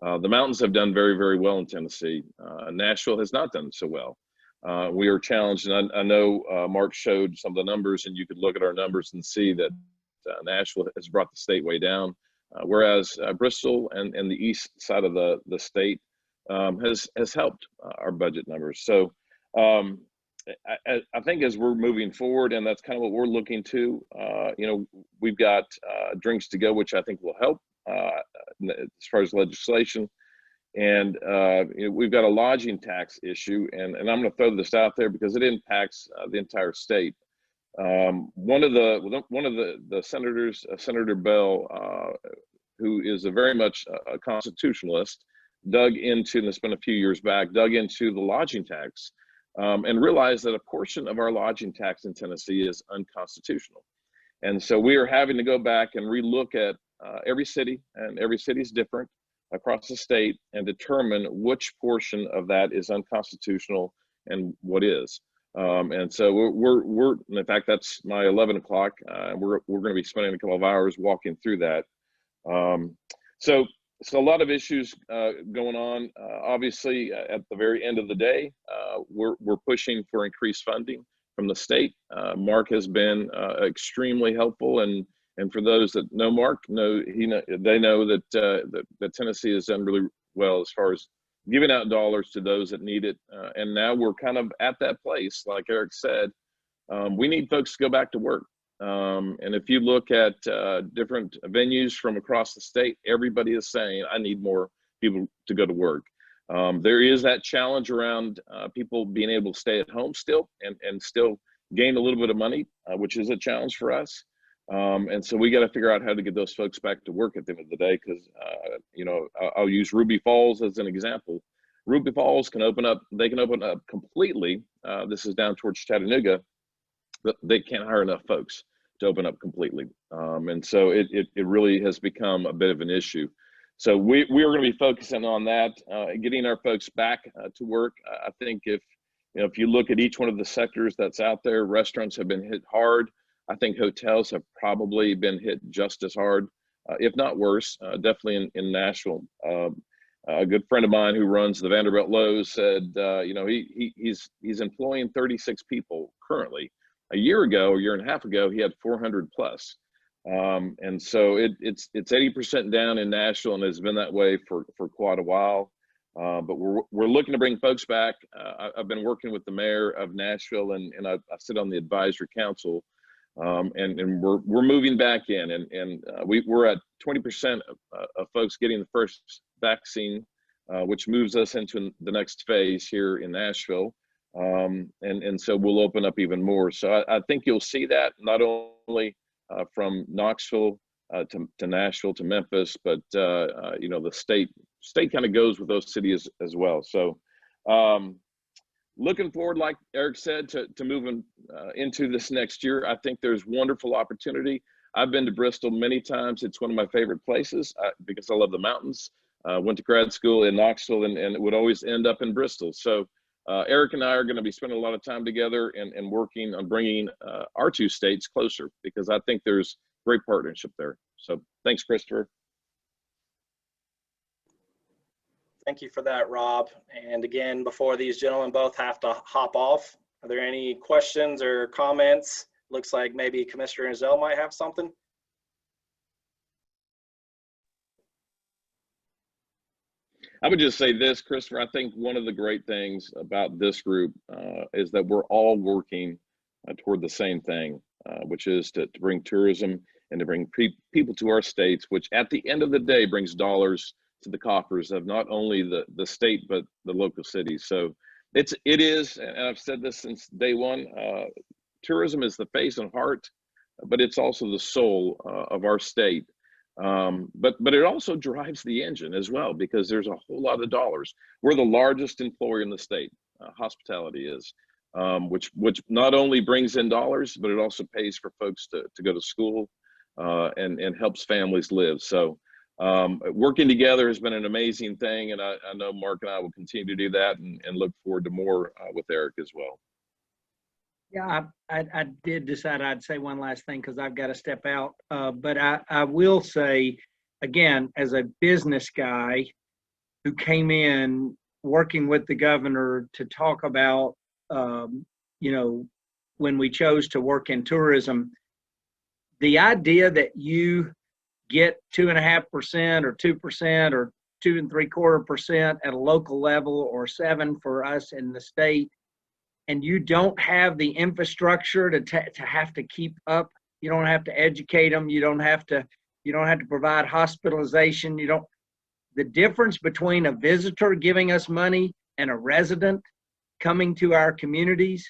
Speaker 7: The mountains have done very, very well in Tennessee. Nashville has not done so well. We are challenged, and I know Mark showed some of the numbers, and you could look at our numbers and see that Nashville has brought the state way down, whereas Bristol and the east side of the state has helped our budget numbers. So I think as we're moving forward, and that's kind of what we're looking to, we've got drinks to go, which I think will help as far as legislation. And we've got a lodging tax issue, and I'm going to throw this out there because it impacts the entire state. One of the senators, Senator Bell, who is very much a constitutionalist, dug into, and it's been a few years back, dug into the lodging tax and realized that a portion of our lodging tax in Tennessee is unconstitutional. And so we are having to go back and relook at every city, and every city is different across the state, and determine which portion of that is unconstitutional and what is. And so we're in fact, that's my 11 o'clock. We're going to be spending a couple of hours walking through that. So a lot of issues going on. Obviously, at the very end of the day, we're pushing for increased funding from the state. Mark has been extremely helpful, and for those that know Mark, they know that Tennessee has done really well as far as giving out dollars to those that need it. And now we're kind of at that place, like Eric said, we need folks to go back to work. And if you look at different venues from across the state, everybody is saying, I need more people to go to work. There is that challenge around people being able to stay at home still and still gain a little bit of money, which is a challenge for us. And so we got to figure out how to get those folks back to work at the end of the day, because, I'll use Ruby Falls as an example. Ruby Falls can open up completely. This is down towards Chattanooga, but they can't hire enough folks to open up completely. And so it really has become a bit of an issue. So we are going to be focusing on that, getting our folks back to work. I think if you look at each one of the sectors that's out there, restaurants have been hit hard. I think hotels have probably been hit just as hard, if not worse, definitely in Nashville. A good friend of mine who runs the Vanderbilt Lowe's said, he's employing 36 people currently. A year and a half ago, he had 400 plus. And so it's 80% down in Nashville, and has been that way for quite a while. But we're looking to bring folks back. I've been working with the mayor of Nashville, and I sit on the advisory council, and we're moving back in, and we're at 20% of folks getting the first vaccine, which moves us into the next phase here in Nashville. And so we'll open up even more. So I think you'll see that not only from Knoxville to Nashville to Memphis, but you know, the state kind of goes with those cities as well. So looking forward, like Eric said, to moving into this next year. I think there's wonderful opportunity. I've been to Bristol many times. It's one of my favorite places because I love the mountains. Went to grad school in Knoxville and it would always end up in Bristol. So Eric and I are going to be spending a lot of time together and working on bringing our two states closer, because I think there's great partnership there. So thanks, Christopher.
Speaker 5: Thank you for that, Rob. And again, before these gentlemen both have to hop off, are there any questions or comments? Looks like maybe Commissioner Zell might have something.
Speaker 7: I would just say this, Christopher. I think one of the great things about this group is that we're all working toward the same thing, which is to bring tourism and to bring people to our states, which at the end of the day brings dollars to the coffers of not only the state, but the local cities. So it is, and I've said this since day one, tourism is the face and heart, but it's also the soul of our state. But it also drives the engine as well, because there's a whole lot of dollars. We're the largest employer in the state, hospitality is, which not only brings in dollars, but it also pays for folks to go to school and helps families live. So working together has been an amazing thing, and I know Mark and I will continue to do that and look forward to more with Eric as well.
Speaker 3: Yeah, I did decide I'd say one last thing because I've got to step out. But I will say, again, as a business guy who came in working with the governor to talk about, you know, when we chose to work in tourism, the idea that you get 2.5% or 2% or 2.75% at a local level, or 7% for us in the state, and you don't have the infrastructure to have to keep up. You don't have to educate them. You don't have to provide hospitalization. The difference between a visitor giving us money and a resident coming to our communities,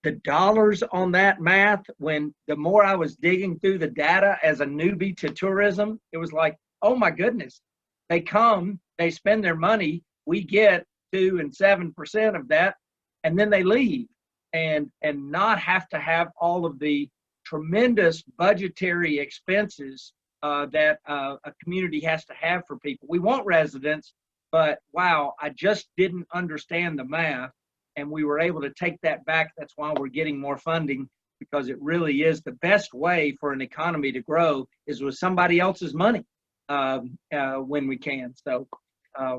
Speaker 3: the dollars on that math, when the more I was digging through the data as a newbie to tourism, it was like, oh my goodness, they come, they spend their money, we get 2 and 7% of that, and then they leave, and not have to have all of the tremendous budgetary expenses that a community has to have for people. We want residents, but wow, I just didn't understand the math, and we were able to take that back. That's why we're getting more funding, because it really is the best way for an economy to grow is with somebody else's money when we can. So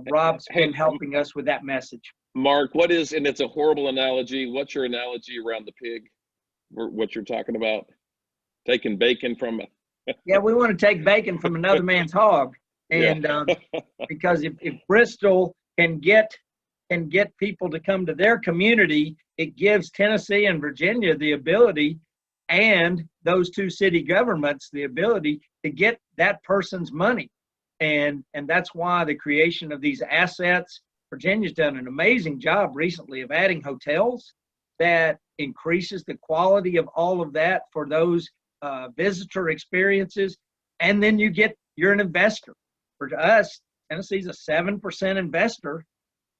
Speaker 3: Rob's been helping us with that message.
Speaker 7: Mark, what is, and it's a horrible analogy, what's your analogy around the pig? What you're talking about? Taking bacon from
Speaker 3: Yeah, we want to take bacon from another man's hog. And because if Bristol can get people to come to their community, it gives Tennessee and Virginia the ability, and those two city governments the ability to get that person's money. And that's why the creation of these assets, Virginia's done an amazing job recently of adding hotels that increases the quality of all of that for those visitor experiences. And then you're an investor. For us, Tennessee's a 7% investor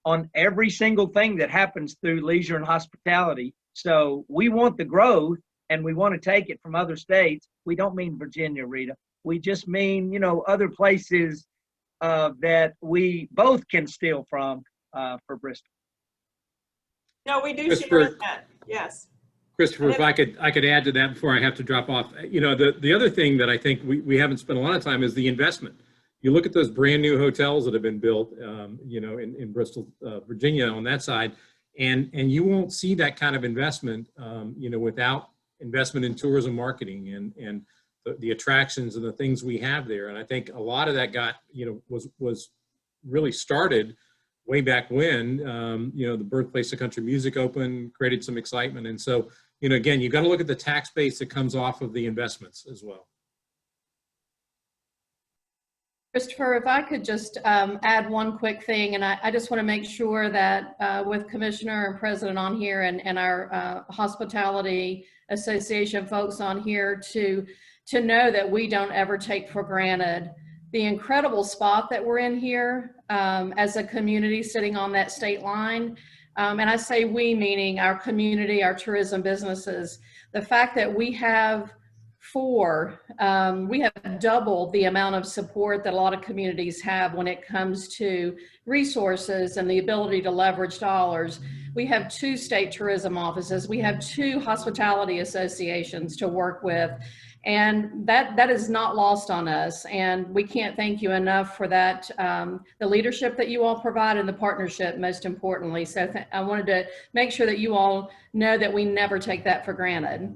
Speaker 3: on every single thing that happens through leisure and hospitality. So we want the growth, and we want to take it from other states. We don't mean Virginia, Rita. We just mean, other places that we both can steal from for Bristol.
Speaker 2: No, we do share that. Yes.
Speaker 6: Christopher, if I could add to that before I have to drop off. The other thing that I think we haven't spent a lot of time is the investment. You look at those brand new hotels that have been built, in Bristol, Virginia on that side, and you won't see that kind of investment, without investment in tourism marketing and the attractions and the things we have there. And I think a lot of that was really started way back when, the Birthplace of Country Music opened, created some excitement. And so, again, you got to look at the tax base that comes off of the investments as well.
Speaker 4: Christopher, if I could just add one quick thing, and I just want to make sure that with Commissioner and President on here and our Hospitality Association folks on here to know that we don't ever take for granted the incredible spot that we're in here as a community sitting on that state line. And I say we, meaning our community, our tourism businesses. The fact that we have we have doubled the amount of support that a lot of communities have when it comes to resources and the ability to leverage dollars. We have 2 state tourism offices. We have 2 hospitality associations to work with. And that is not lost on us. And we can't thank you enough for that, the leadership that you all provide and the partnership, most importantly. So I wanted to make sure that you all know that we never take that for granted.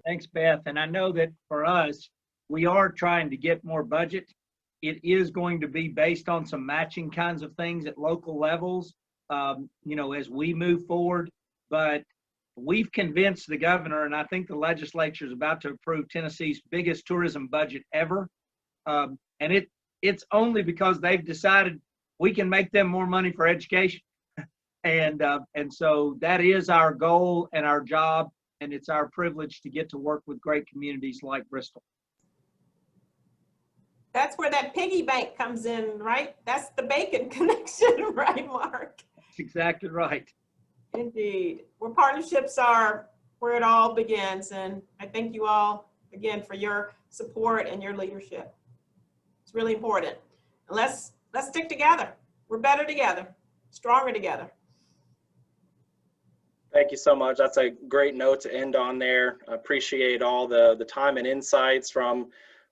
Speaker 3: Thanks, Beth. And I know that for us, we are trying to get more budget. It is going to be based on some matching kinds of things at local levels, as we move forward. But we've convinced the governor, and I think the legislature is about to approve Tennessee's biggest tourism budget ever. And it's only because they've decided we can make them more money for education. And so that is our goal and our job. And it's our privilege to get to work with great communities like Bristol.
Speaker 2: That's where that piggy bank comes in, right? That's the bacon connection, right, Mark?
Speaker 3: That's exactly right.
Speaker 2: Indeed. Where partnerships are where it all begins. And I thank you all again for your support and your leadership. It's really important. And let's stick together. We're better together, stronger together.
Speaker 5: Thank you so much. That's a great note to end on there. I appreciate all the time and insights from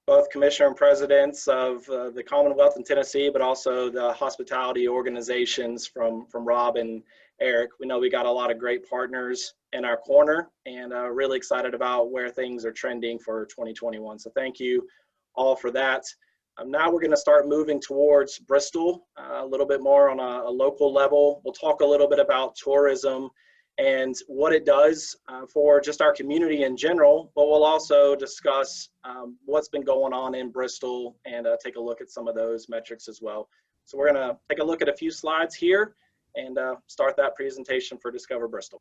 Speaker 5: both Commissioner and Presidents of the Commonwealth in Tennessee, but also the hospitality organizations from Rob and Eric. We know we got a lot of great partners in our corner, and really excited about where things are trending for 2021. So thank you all for that. Now we're going to start moving towards Bristol, a little bit more on a local level. We'll talk a little bit about tourism and what it does for just our community in general, but we'll also discuss what's been going on in Bristol and take a look at some of those metrics as well. So we're gonna take a look at a few slides here and start that presentation for Discover Bristol.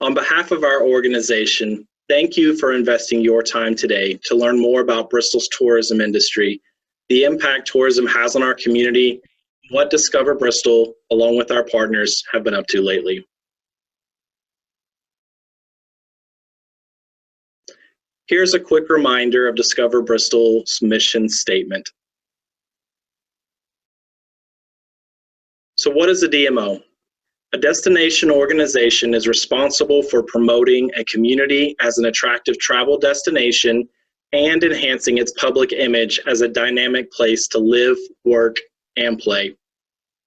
Speaker 5: On behalf of our organization, thank you for investing your time today to learn more about Bristol's tourism industry, the impact tourism has on our community, and what Discover Bristol, along with our partners, have been up to lately. Here's a quick reminder of Discover Bristol's mission statement. So what is a DMO? A destination organization is responsible for promoting a community as an attractive travel destination and enhancing its public image as a dynamic place to live, work, and play.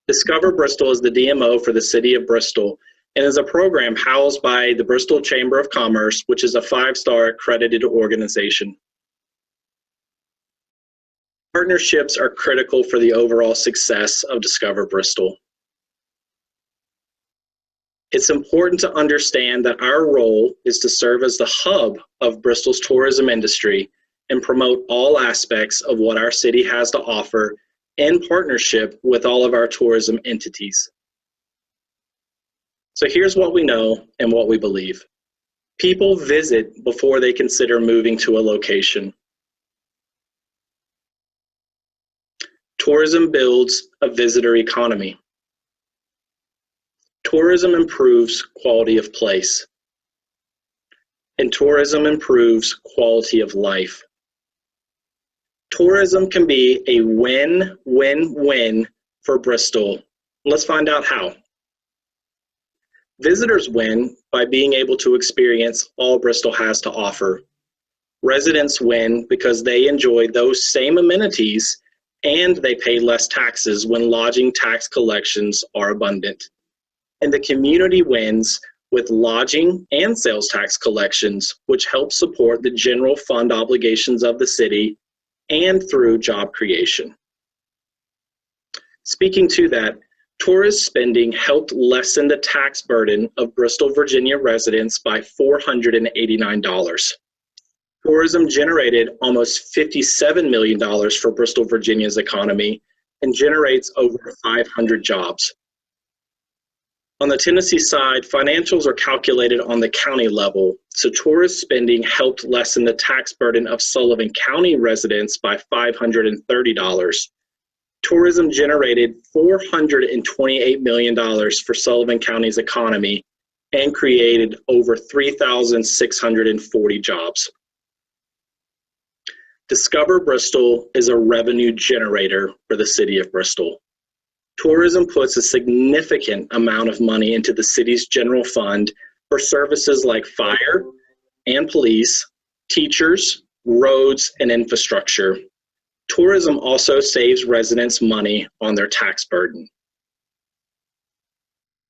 Speaker 5: Discover Bristol is the DMO for the City of Bristol and is a program housed by the Bristol Chamber of Commerce, which is a 5-star accredited organization. Partnerships are critical for the overall success of Discover Bristol. It's important to understand that our role is to serve as the hub of Bristol's tourism industry and promote all aspects of what our city has to offer in partnership with all of our tourism entities. So here's what we know and what we believe. People visit before they consider moving to a location. Tourism builds a visitor economy. Tourism improves quality of place, and tourism improves quality of life. Tourism can be a win-win-win for Bristol. Let's find out how. Visitors win by being able to experience all Bristol has to offer. Residents win because they enjoy those same amenities and they pay less taxes when lodging tax collections are abundant. And the community wins with lodging and sales tax collections, which help support the general fund obligations of the city and through job creation. Speaking to that, tourist spending helped lessen the tax burden of Bristol, Virginia residents by $489. Tourism generated almost $57 million for Bristol, Virginia's economy and generates over 500 jobs. On the Tennessee side, financials are calculated on the county level, so tourist spending helped lessen the tax burden of Sullivan County residents by $530. Tourism generated $428 million for Sullivan County's economy and created over 3,640 jobs. Discover Bristol is a revenue generator for the city of Bristol. Tourism puts a significant amount of money into the city's general fund for services like fire and police, teachers, roads, and infrastructure. Tourism also saves residents money on their tax burden.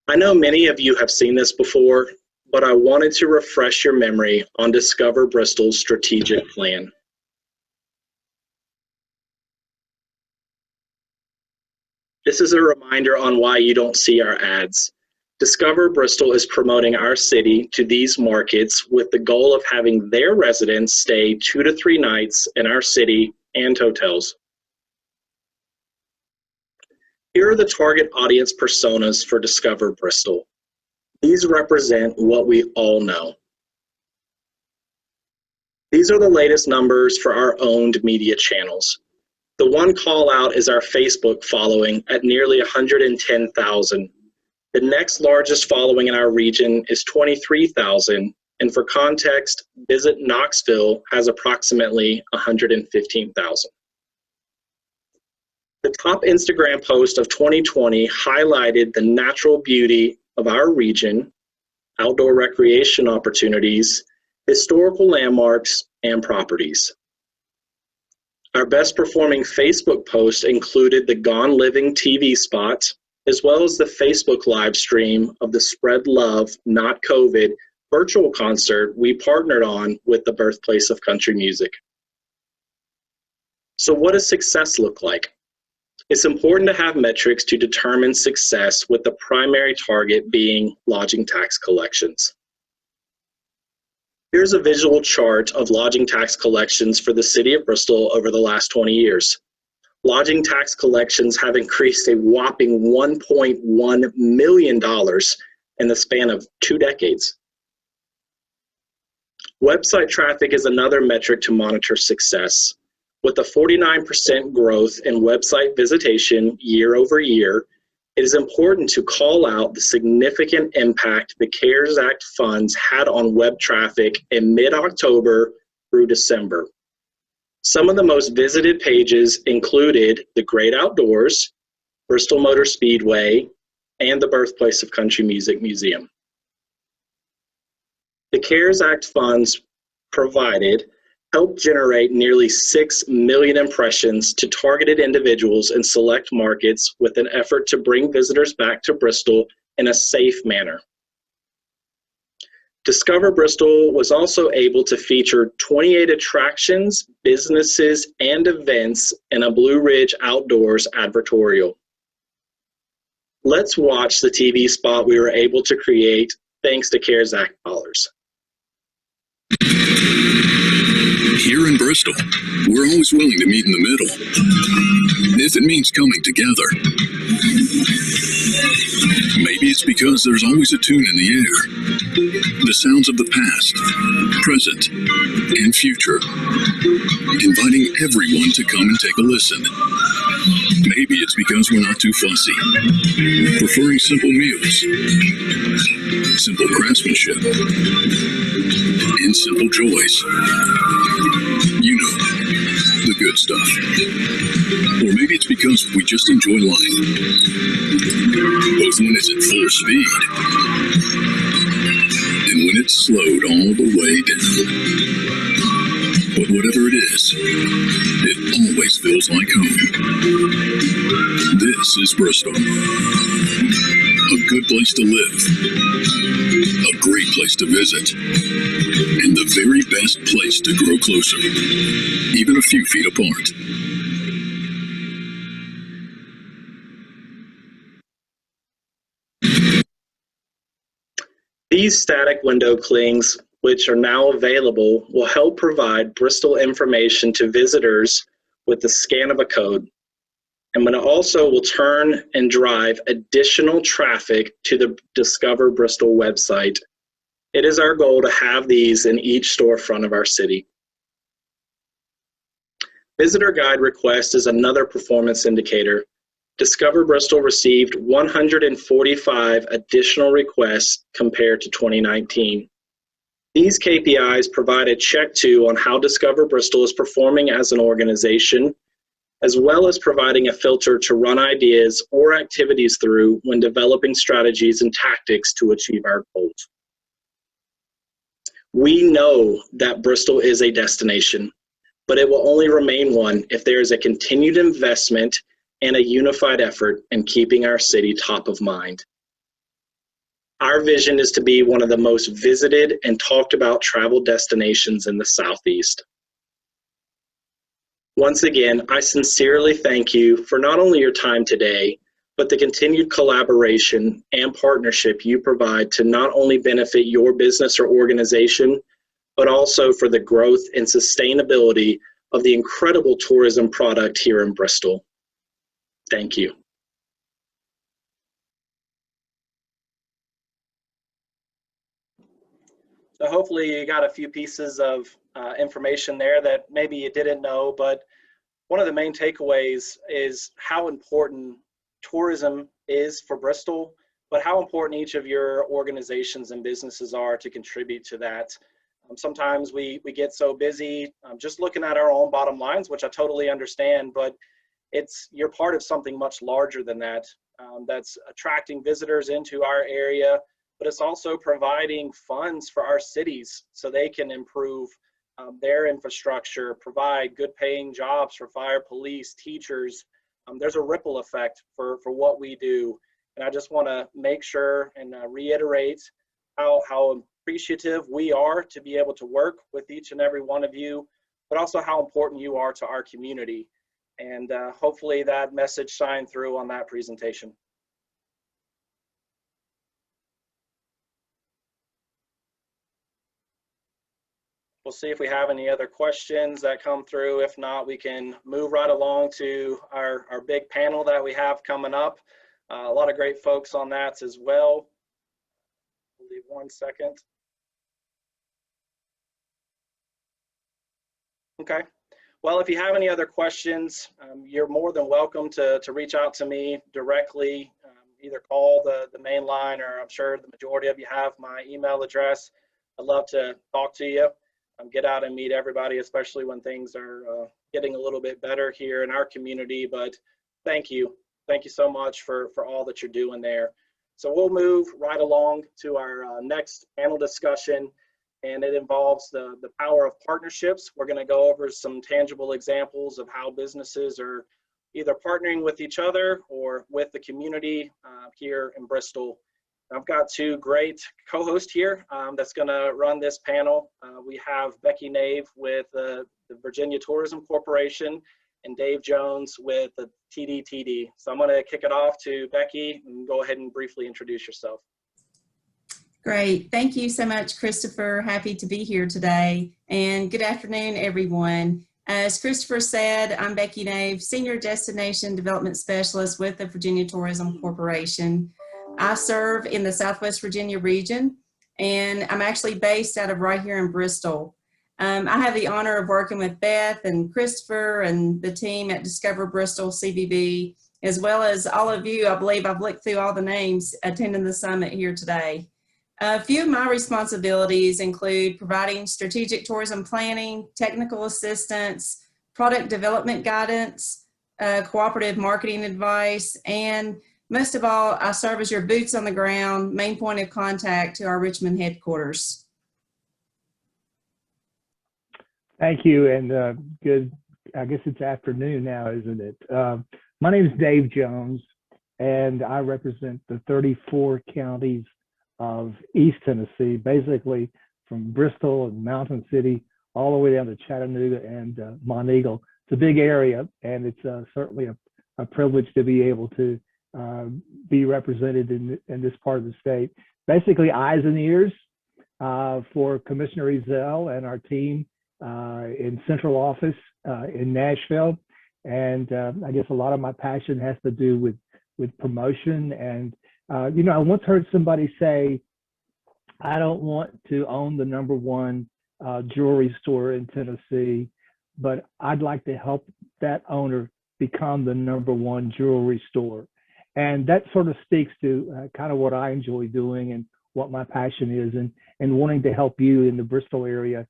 Speaker 5: I know many of you have seen this before, but I wanted to refresh your memory on Discover Bristol's strategic plan. This is a reminder on why you don't see our ads. Discover Bristol is promoting our city to these markets with the goal of having their residents stay 2 to 3 nights in our city and hotels. Here are the target audience personas for Discover Bristol. These represent what we all know. These are the latest numbers for our owned media channels. The one call out is our Facebook following at nearly 110,000. The next largest following in our region is 23,000, and for context, Visit Knoxville has approximately 115,000. The top Instagram post of 2020 highlighted the natural beauty of our region, outdoor recreation opportunities, historical landmarks, and properties. Our best performing Facebook post included the Gone Living TV spot, as well as the Facebook live stream of the Spread Love, Not COVID virtual concert we partnered on with the Birthplace of Country Music. So what does success look like? It's important to have metrics to determine success, with the primary target being lodging tax collections. Here's a visual chart of lodging tax collections for the city of Bristol over the last 20 years. Lodging tax collections have increased a whopping $1.1 million in the span of 2 decades. Website traffic is another metric to monitor success. With a 49% growth in website visitation year over year, it is important to call out the significant impact the CARES Act funds had on web traffic in mid-October through December. Some of the most visited pages included the Great Outdoors, Bristol Motor Speedway, and the Birthplace of Country Music Museum. The CARES Act funds provided helped generate nearly 6 million impressions to targeted individuals in select markets with an effort to bring visitors back to Bristol in a safe manner. Discover Bristol was also able to feature 28 attractions, businesses, and events in a Blue Ridge Outdoors advertorial. Let's watch the TV spot we were able to create thanks to CARES Act dollars.
Speaker 8: Here in Bristol, we're always willing to meet in the middle, if it means coming together. Maybe it's because there's always a tune in the air. The sounds of the past, present, and future, inviting everyone to come and take a listen. Maybe it's because we're not too fussy, preferring simple meals, simple craftsmanship, and simple joys. You know, the good stuff. Or maybe it's because we just enjoy life, both when it's at full speed and when it's slowed all the way down. But whatever it is, it always feels like home. This is Bristol. A good place to live, a great place to visit, and the very best place to grow closer, even a few feet apart.
Speaker 5: These static window clings, which are now available, will help provide Bristol information to visitors with the scan of a code. And it also will turn and drive additional traffic to the Discover Bristol website. It is our goal to have these in each storefront of our city. Visitor guide request is another performance indicator. Discover Bristol received 145 additional requests compared to 2019. These KPIs provide a check to on how Discover Bristol is performing as an organization, as well as providing a filter to run ideas or activities through when developing strategies and tactics to achieve our goals. We know that Bristol is a destination, but it will only remain one if there is a continued investment and a unified effort in keeping our city top of mind. Our vision is to be one of the most visited and talked about travel destinations in the Southeast. Once again, I sincerely thank you for not only your time today, but the continued collaboration and partnership you provide to not only benefit your business or organization, but also for the growth and sustainability of the incredible tourism product here in Bristol. Thank you. So hopefully you got a few pieces of information there that maybe you didn't know, but one of the main takeaways is how important tourism is for Bristol, but how important each of your organizations and businesses are to contribute to that. Sometimes we get so busy just looking at our own bottom lines, which I totally understand, but you're part of something much larger than that. That's attracting visitors into our area, but it's also providing funds for our cities so they can improve their infrastructure, provide good paying jobs for fire, police, teachers. There's a ripple effect for what we do. And I just want to make sure and reiterate how appreciative we are to be able to work with each and every one of you, but also how important you are to our community. And hopefully that message shined through on that presentation. We'll see if we have any other questions that come through. If not, we can move right along to our big panel that we have coming up. A lot of great folks on that as well. I'll leave 1 second. Okay. Well, if you have any other questions, you're more than welcome to reach out to me directly. Either call the main line, or I'm sure the majority of you have my email address. I'd love to talk to you. Get out and meet everybody, especially when things are getting a little bit better here in our community. But thank you. Thank you so much for all that you're doing there. So we'll move right along to our next panel discussion, and it involves the power of partnerships. We're going to go over some tangible examples of how businesses are either partnering with each other or with the community here in Bristol. I've got two great co-hosts here that's going to run this panel. We have Becky Nave with the Virginia Tourism Corporation and Dave Jones with the TDTD. So I'm going to kick it off to Becky and go ahead and briefly introduce yourself.
Speaker 9: Great. Thank you so much, Christopher. Happy to be here today. And good afternoon, everyone. As Christopher said, I'm Becky Nave, Senior Destination Development Specialist with the Virginia Tourism Corporation. I serve in the Southwest Virginia region, and I'm actually based out of right here in Bristol. I have the honor of working with Beth and Christopher and the team at Discover Bristol CVB, as well as all of you. I believe I've looked through all the names attending the summit here today. A few of my responsibilities include providing strategic tourism planning, technical assistance, product development guidance, cooperative marketing advice, and most of all, I serve as your boots on the ground, main point of contact to our Richmond headquarters.
Speaker 10: Thank you, and good. I guess it's afternoon now, isn't it? My name is Dave Jones, and I represent the 34 counties of East Tennessee, basically from Bristol and Mountain City all the way down to Chattanooga and Monteagle. It's a big area, and it's certainly a privilege to be able to be represented in this part of the state. Basically, eyes and ears for Commissioner Ezell and our team in central office in Nashville. And I guess a lot of my passion has to do with promotion. And, you know, I once heard somebody say, I don't want to own the #1 jewelry store in Tennessee, but I'd like to help that owner become the #1 jewelry store. And that sort of speaks to kind of what I enjoy doing and what my passion is, and wanting to help you in the Bristol area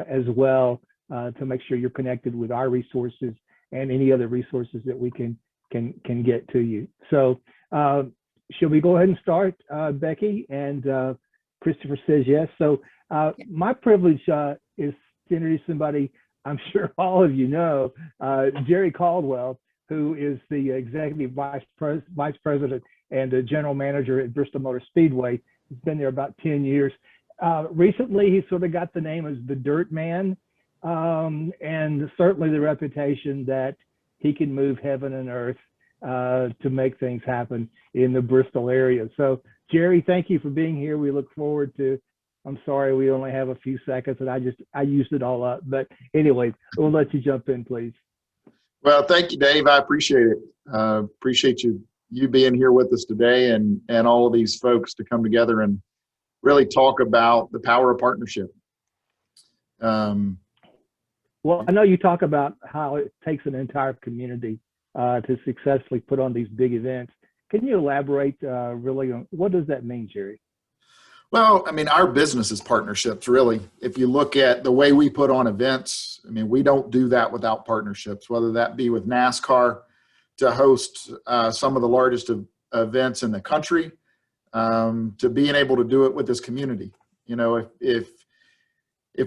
Speaker 10: as well, to make sure you're connected with our resources and any other resources that we can get to you. So shall we go ahead and start, Becky? And Christopher says yes. So my privilege is to introduce somebody I'm sure all of you know, Jerry Caldwell, who is the executive vice president and the general manager at Bristol Motor Speedway. He's been there about 10 years. Recently, he sort of got the name as the Dirt Man, and certainly the reputation that he can move heaven and earth to make things happen in the Bristol area. So, Jerry, thank you for being here. We look forward to, I'm sorry, we only have a few seconds and I used it all up. But anyway, we'll let you jump in, please.
Speaker 11: Well, thank you, Dave. I appreciate it. Appreciate you being here with us today, and all of these folks to come together and really talk about the power of partnership.
Speaker 10: Well, I know you talk about how it takes an entire community to successfully put on these big events. Can you elaborate really on what does that mean, Jerry?
Speaker 11: Well, I mean, our business is partnerships, really. If you look at the way we put on events, I mean, we don't do that without partnerships, whether that be with NASCAR to host some of the largest events in the country, to being able to do it with this community. You know, if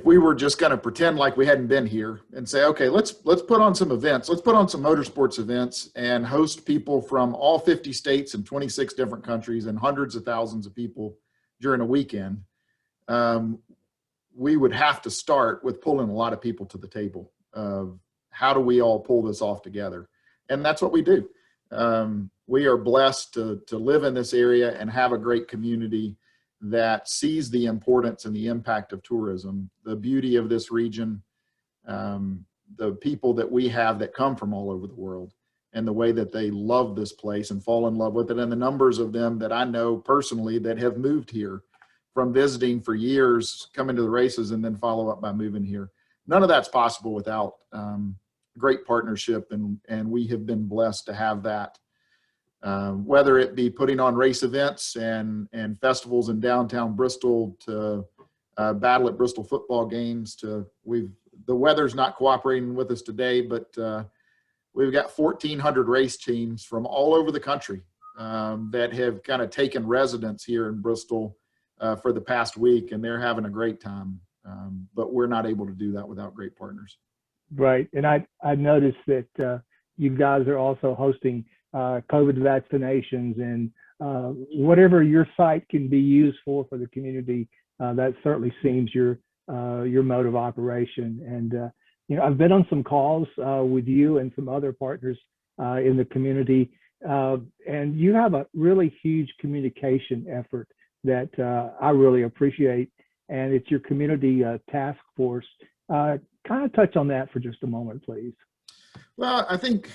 Speaker 11: we were just going to pretend like we hadn't been here and say, okay, let's put on some events, let's put on some motorsports events and host people from all 50 states and 26 different countries and hundreds of thousands of people during a weekend, we would have to start with pulling a lot of people to the table of how do we all pull this off together? And that's what we do. We are blessed to live in this area and have a great community that sees the importance and the impact of tourism, the beauty of this region, the people that we have that come from all over the world, and the way that they love this place and fall in love with it, and the numbers of them that I know personally that have moved here from visiting for years, coming to the races, and then follow up by moving here. None of that's possible without great partnership, and we have been blessed to have that. Whether it be putting on race events and festivals in downtown Bristol, to Battle at Bristol football games, to the weather's not cooperating with us today, but we've got 1,400 race teams from all over the country that have kind of taken residence here in Bristol for the past week, and they're having a great time. But we're not able to do that without great partners.
Speaker 10: Right, and I noticed that you guys are also hosting COVID vaccinations, and whatever your site can be used for the community, that certainly seems your mode of operation. And you know, I've been on some calls with you and some other partners in the community, and you have a really huge communication effort that I really appreciate, and it's your community task force. Kind of touch on that for just a moment, please.
Speaker 11: Well, I think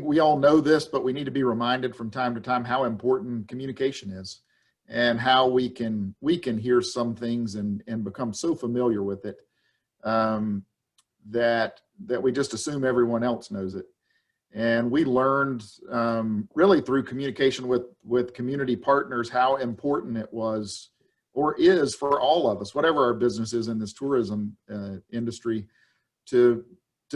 Speaker 11: we all know this, but we need to be reminded from time to time how important communication is, and how we can hear some things and become so familiar with it that we just assume everyone else knows it. And we learned really through communication with community partners how important it was or is for all of us, whatever our business is in this tourism industry, to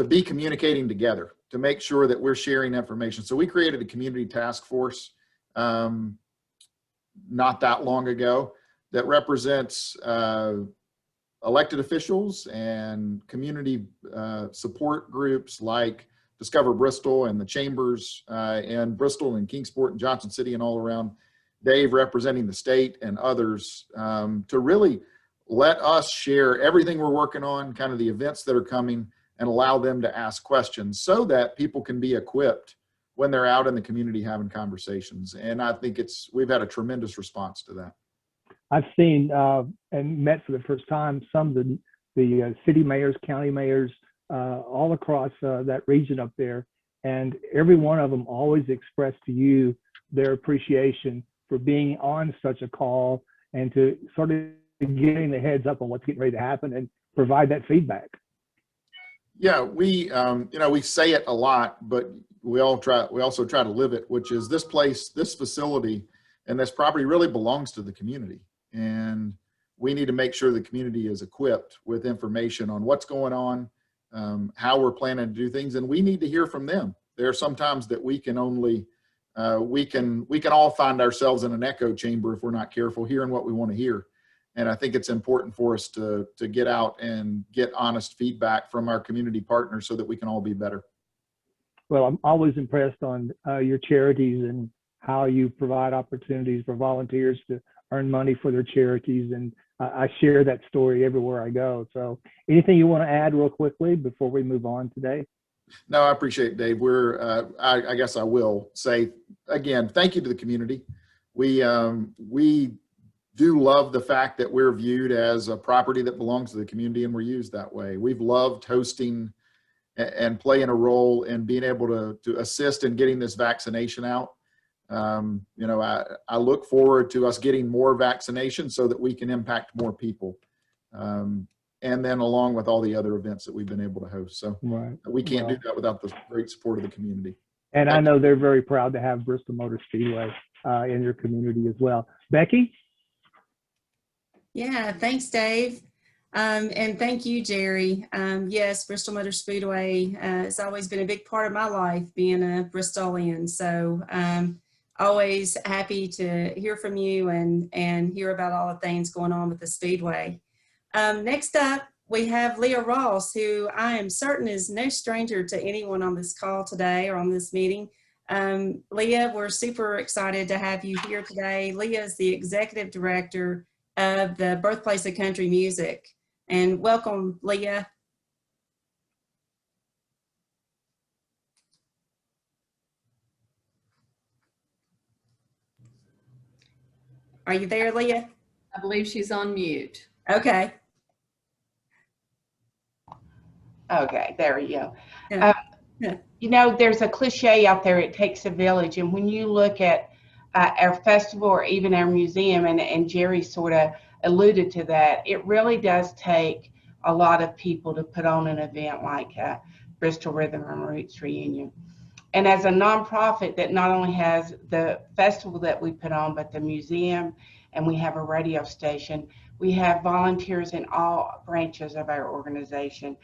Speaker 11: be communicating together, to make sure that we're sharing information. So we created a community task force not that long ago that represents elected officials and community support groups like Discover Bristol and the chambers in Bristol and Kingsport and Johnson City and all around, Dave representing the state and others, to really let us share everything we're working on, kind of the events that are coming, and allow them to ask questions so that people can be equipped when they're out in the community having conversations. And I think we've had a tremendous response to that.
Speaker 10: I've seen and met for the first time some of the city mayors, county mayors, all across that region up there. And every one of them always expressed to you their appreciation for being on such a call and to sort of getting the heads up on what's getting ready to happen and provide that feedback.
Speaker 11: Yeah, we say it a lot, but we also try to live it, which is this place, this facility, and this property really belongs to the community. And we need to make sure the community is equipped with information on what's going on, how we're planning to do things, and we need to hear from them. There are some times that we can only, we can all find ourselves in an echo chamber if we're not careful, hearing what we want to hear. And I think it's important for us to get out and get honest feedback from our community partners so that we can all be better.
Speaker 10: Well, I'm always impressed on your charities and how you provide opportunities for volunteers to earn money for their charities. And I share that story everywhere I go. So anything you want to add real quickly before we move on today?
Speaker 11: No, I appreciate it, Dave. I guess I will say again, thank you to the community. We do love the fact that we're viewed as a property that belongs to the community, and we're used that way. We've loved hosting and playing a role in being able to assist in getting this vaccination out. I look forward to us getting more vaccinations so that we can impact more people. And then along with all the other events that we've been able to host. So we can't do that without the great support of the community.
Speaker 10: And I know they're very proud to have Bristol Motor Speedway in your community as well. Becky?
Speaker 9: Yeah, thanks, Dave. And thank you, Jerry. Yes, Bristol Motor Speedway has always been a big part of my life, being a Bristolian. So always happy to hear from you and hear about all the things going on with the Speedway. Next up, we have Leah Ross, who I am certain is no stranger to anyone on this call today or on this meeting. Leah, we're super excited to have you here today. Leah is the Executive Director of the Birthplace of Country Music. And welcome, Leah. Are you there, Leah?
Speaker 4: I believe she's on mute.
Speaker 9: Okay.
Speaker 12: Okay, there you go.
Speaker 9: Yeah.
Speaker 12: You know, there's a cliche out there, it takes a village. And when you look at our festival or even our museum, and Jerry sort of alluded to that, it really does take a lot of people to put on an event like Bristol Rhythm and Roots Reunion. And as a nonprofit that not only has the festival that we put on, but the museum, and we have a radio station, we have volunteers in all branches of our organization.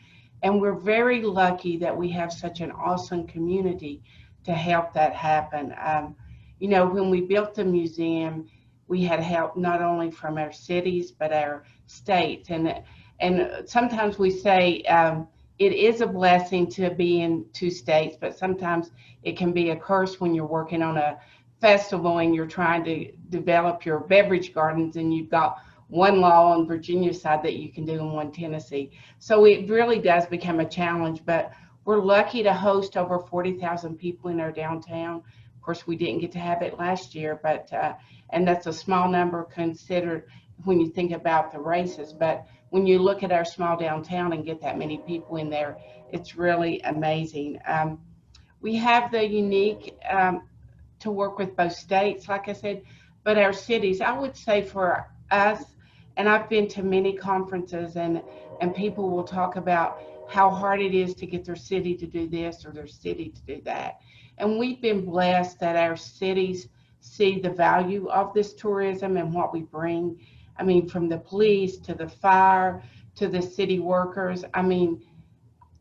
Speaker 12: And we're very lucky that we have such an awesome community to help that happen. You know, when we built the museum, we had help not only from our cities, but our states. And sometimes we say it is a blessing to be in 2 states, but sometimes it can be a curse when you're working on a festival and you're trying to develop your beverage gardens and you've got one law on Virginia side that you can do in one Tennessee. So it really does become a challenge, but we're lucky to host over 40,000 people in our downtown. Of course, we didn't get to have it last year, but and that's a small number considered when you think about the races. But when you look at our small downtown and get that many people in there, it's really amazing. We have the unique to work with both states, like I said, but our cities. I would say for us, and I've been to many conferences and people will talk about how hard it is to get their city to do this or their city to do that. And we've been blessed that our cities see the value of this tourism and what we bring. I mean, from the police to the fire to the city workers. I mean,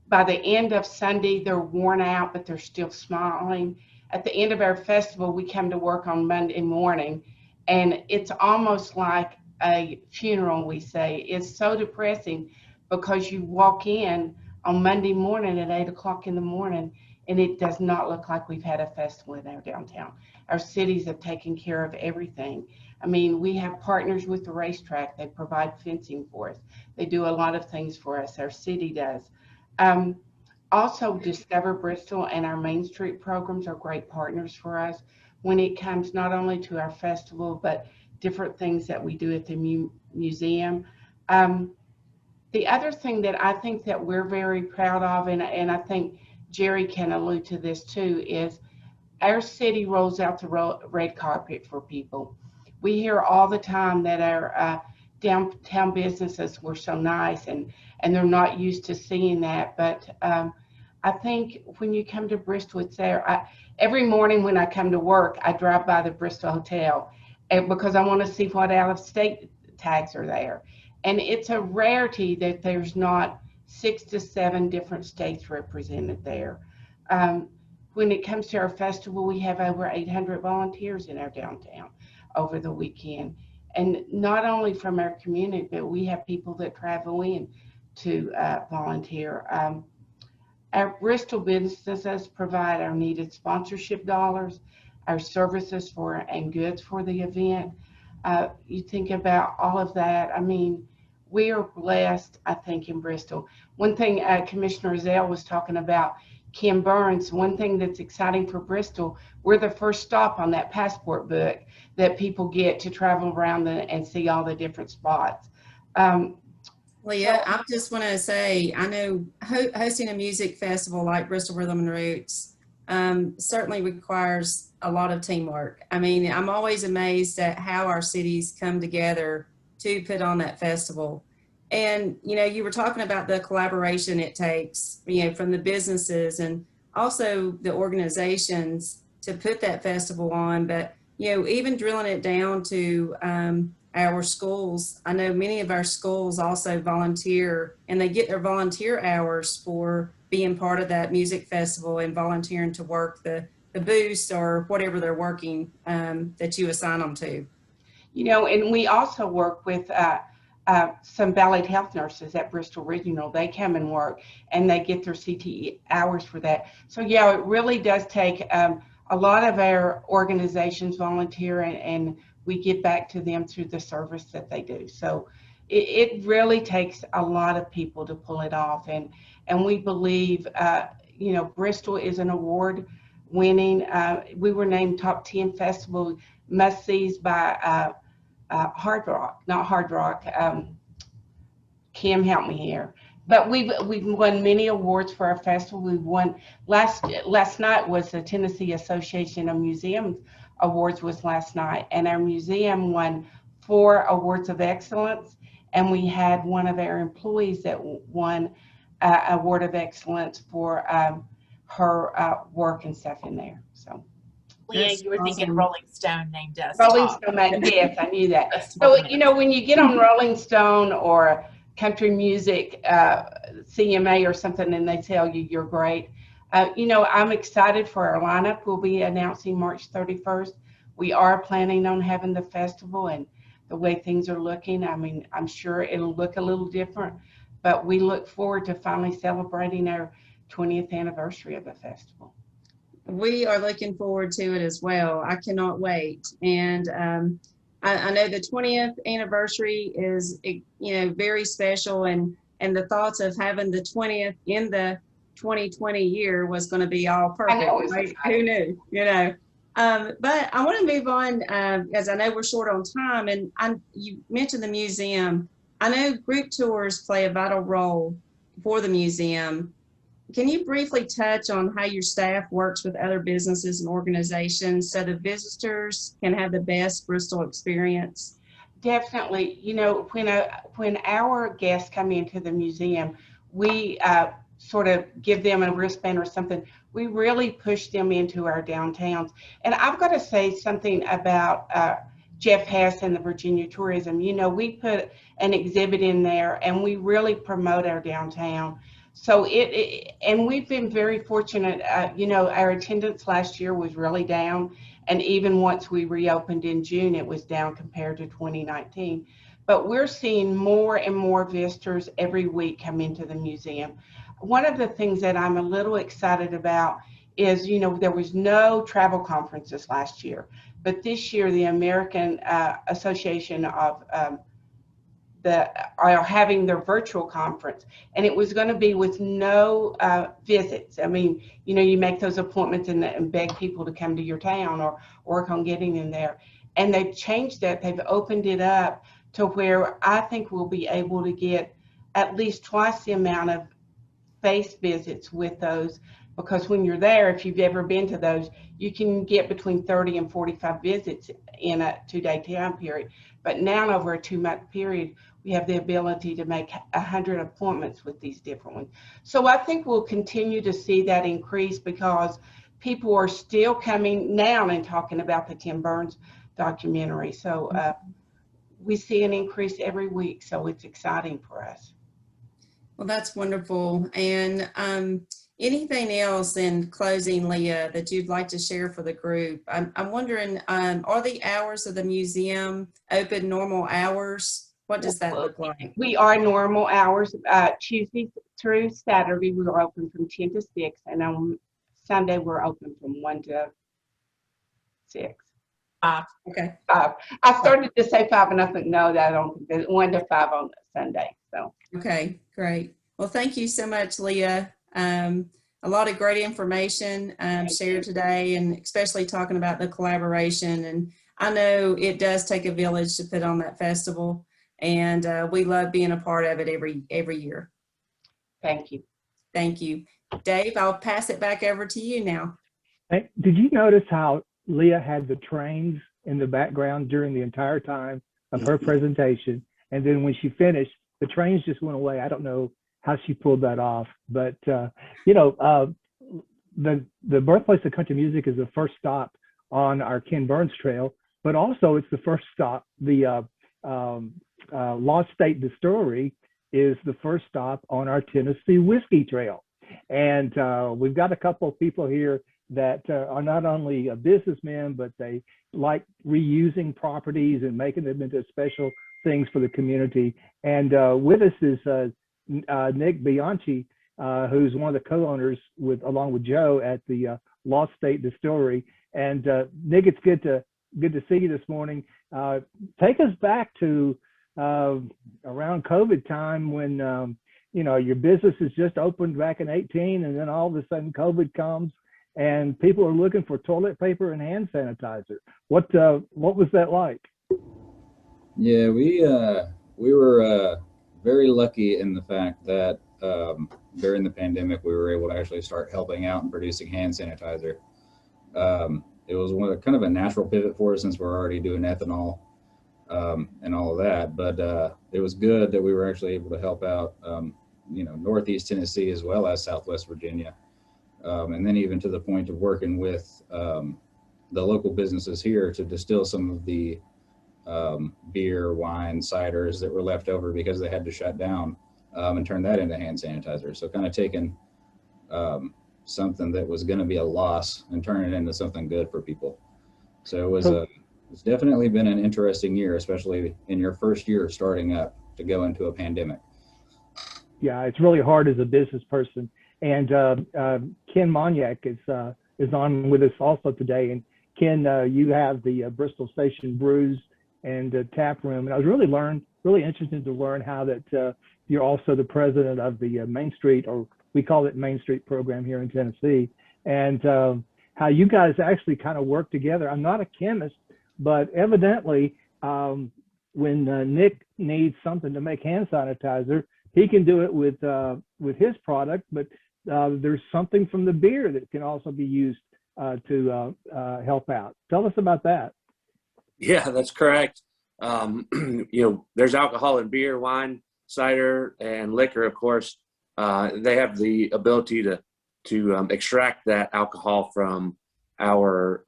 Speaker 12: by the end of Sunday, they're worn out, but they're still smiling. At the end of our festival, we come to work on Monday morning, and it's almost like a funeral, we say. It's so depressing because you walk in on Monday morning at 8 o'clock in the morning, and it does not look like we've had a festival in our downtown. Our cities have taken care of everything. I mean, we have partners with the racetrack. They provide fencing for us. They do a lot of things for us. Our city does. Also, Discover Bristol and our Main Street programs are great partners for us when it comes not only to our festival, but different things that we do at the museum. The other thing that I think that we're very proud of, and I think Jerry can allude to this too, is our city rolls out the red carpet for people. We hear all the time that our downtown businesses were so nice, and they're not used to seeing that. But I think when you come to Bristol, it's there. Every morning when I come to work, I drive by the Bristol Hotel because I want to see what out-of-state tags are there. And it's a rarity that there's not 6 to 7 different states represented there. When it comes to our festival, we have over 800 volunteers in our downtown over the weekend. And not only from our community, but we have people that travel in to volunteer. Our Bristol businesses provide our needed sponsorship dollars, our services for and goods for the event. You think about all of that. I mean, we are blessed, I think, in Bristol. One thing Commissioner Zell was talking about, Kim Burns, one thing that's exciting for Bristol, we're the first stop on that passport book that people get to travel around and see all the different spots.
Speaker 9: Well, yeah, I just want to say, I know hosting a music festival like Bristol Rhythm and Roots certainly requires a lot of teamwork. I mean, I'm always amazed at how our cities come together to put on that festival. And, you know, you were talking about the collaboration it takes, you know, from the businesses and also the organizations to put that festival on. But, you know, even drilling it down to our schools, I know many of our schools also volunteer, and they get their volunteer hours for being part of that music festival and volunteering to work the booths or whatever they're working that you assign them to.
Speaker 12: You know, and we also work with some Valley Health nurses at Bristol Regional. They come and work, and they get their CTE hours for that. So yeah, it really does take a lot of our organizations volunteer, and we give back to them through the service that they do. So it really takes a lot of people to pull it off, and we believe, you know, Bristol is an award winning. We were named top 10 festival must-sees by Hard Rock, not Hard Rock. Kim, help me here. But we've won many awards for our festival. We've won last night was the Tennessee Association of Museums Awards was last night, and our museum won 4 awards of excellence, and we had one of our employees that won award of excellence for her work and stuff in there. So.
Speaker 13: Leanne, you were thinking Rolling Stone named us.
Speaker 12: Rolling Stone, yes, I knew that. So, you know, when you get on Rolling Stone or country music CMA or something, and they tell you you're great, you know, I'm excited for our lineup. We'll be announcing March 31st. We are planning on having the festival, and the way things are looking, I mean, I'm sure it'll look a little different, but we look forward to finally celebrating our 20th anniversary of the festival.
Speaker 9: We are looking forward to it as well. I cannot wait. And I know the 20th anniversary is, you know, very special, and the thoughts of having the 20th in the 2020 year was going to be all perfect. Right? Who knew, you know? But I want to move on, as I know we're short on time, and you mentioned the museum. I know group tours play a vital role for the museum. Can you briefly touch on how your staff works with other businesses and organizations so the visitors can have the best Bristol experience?
Speaker 12: Definitely. You know, when our guests come into the museum, we sort of give them a wristband or something. We really push them into our downtowns. And I've got to say something about Jeff Hess and the Virginia Tourism. You know, we put an exhibit in there, and we really promote our downtown. So and we've been very fortunate. You know, our attendance last year was really down, and even once we reopened in June, it was down compared to 2019. but we're seeing more and more visitors every week come into the museum. One of the things that I'm a little excited about is, you know, there was no travel conferences last year, but this year the American Association of are having their virtual conference, and it was going to be with no visits. I mean, you know, you make those appointments and beg people to come to your town or work on getting them there. And they've changed that. They've opened it up to where I think we'll be able to get at least twice the amount of face visits with those, because when you're there, if you've ever been to those, you can get between 30 and 45 visits in a 2-day time period. But now over a 2-month period, we have the ability to make 100 appointments with these different ones. So I think we'll continue to see that increase because people are still coming now and talking about the Tim Burns documentary. So we see an increase every week. So it's exciting for us.
Speaker 9: Well, that's wonderful. And anything else in closing, Leah, that you'd like to share for the group? I'm wondering, are the hours of the museum open normal hours? What does that look like?
Speaker 12: We are normal hours. Tuesday through Saturday, we're open from 10 to 6. And on Sunday, we're open from 1 to 6.
Speaker 9: Okay.
Speaker 12: 5. I started to say 5, and I think, no, that I don't think 1 to 5 on Sunday. So.
Speaker 9: Okay, great. Well, thank you so much, Leah. A lot of great information shared today, and especially talking about the collaboration. And I know it does take a village to put on that festival, and we love being a part of it every year.
Speaker 12: Thank you.
Speaker 9: Thank you. Dave, I'll pass it back over to you now.
Speaker 10: Hey, did you notice how Leah had the trains in the background during the entire time of her presentation? And then when she finished, the trains just went away. I don't know how she pulled that off, but you know, the Birthplace of Country Music is the first stop on our Ken Burns Trail, but also it's the first stop. The Lost State Distillery is the first stop on our Tennessee Whiskey Trail. And we've got a couple of people here that are not only businessmen, but they like reusing properties and making them into special things for the community. And with us is Nick Bianchi, who's one of the co-owners along with Joe at the Lost State Distillery. And Nick, it's good to see you this morning. Take us back to around COVID time when you know, your business is just opened back in 2018, and then all of a sudden COVID comes and people are looking for toilet paper and hand sanitizer. What was that like?
Speaker 14: Yeah, we were very lucky in the fact that during the pandemic we were able to actually start helping out and producing hand sanitizer. It was kind of a natural pivot for us since we're already doing ethanol and all of that. But it was good that we were actually able to help out, you know, Northeast Tennessee as well as Southwest Virginia. And then even to the point of working with the local businesses here to distill some of the beer, wine, ciders that were left over because they had to shut down and turn that into hand sanitizer. So kind of taking something that was going to be a loss and turning it into something good for people. So it was it's definitely been an interesting year, especially in your first year of starting up to go into a pandemic.
Speaker 10: Yeah, it's really hard as a business person. And Ken Moniak is on with us also today. And Ken, you have the Bristol Station Brews and Tap Room. And I was really interested to learn how that you're also the president of the Main Street, or we call it Main Street program here in Tennessee, and how you guys actually kind of work together. I'm not a chemist, but evidently when Nick needs something to make hand sanitizer, he can do it with his product, but there's something from the beer that can also be used to help out. Tell us about that.
Speaker 15: Yeah, that's correct. You know, there's alcohol in beer, wine, cider, and liquor, of course. They have the ability to extract that alcohol from our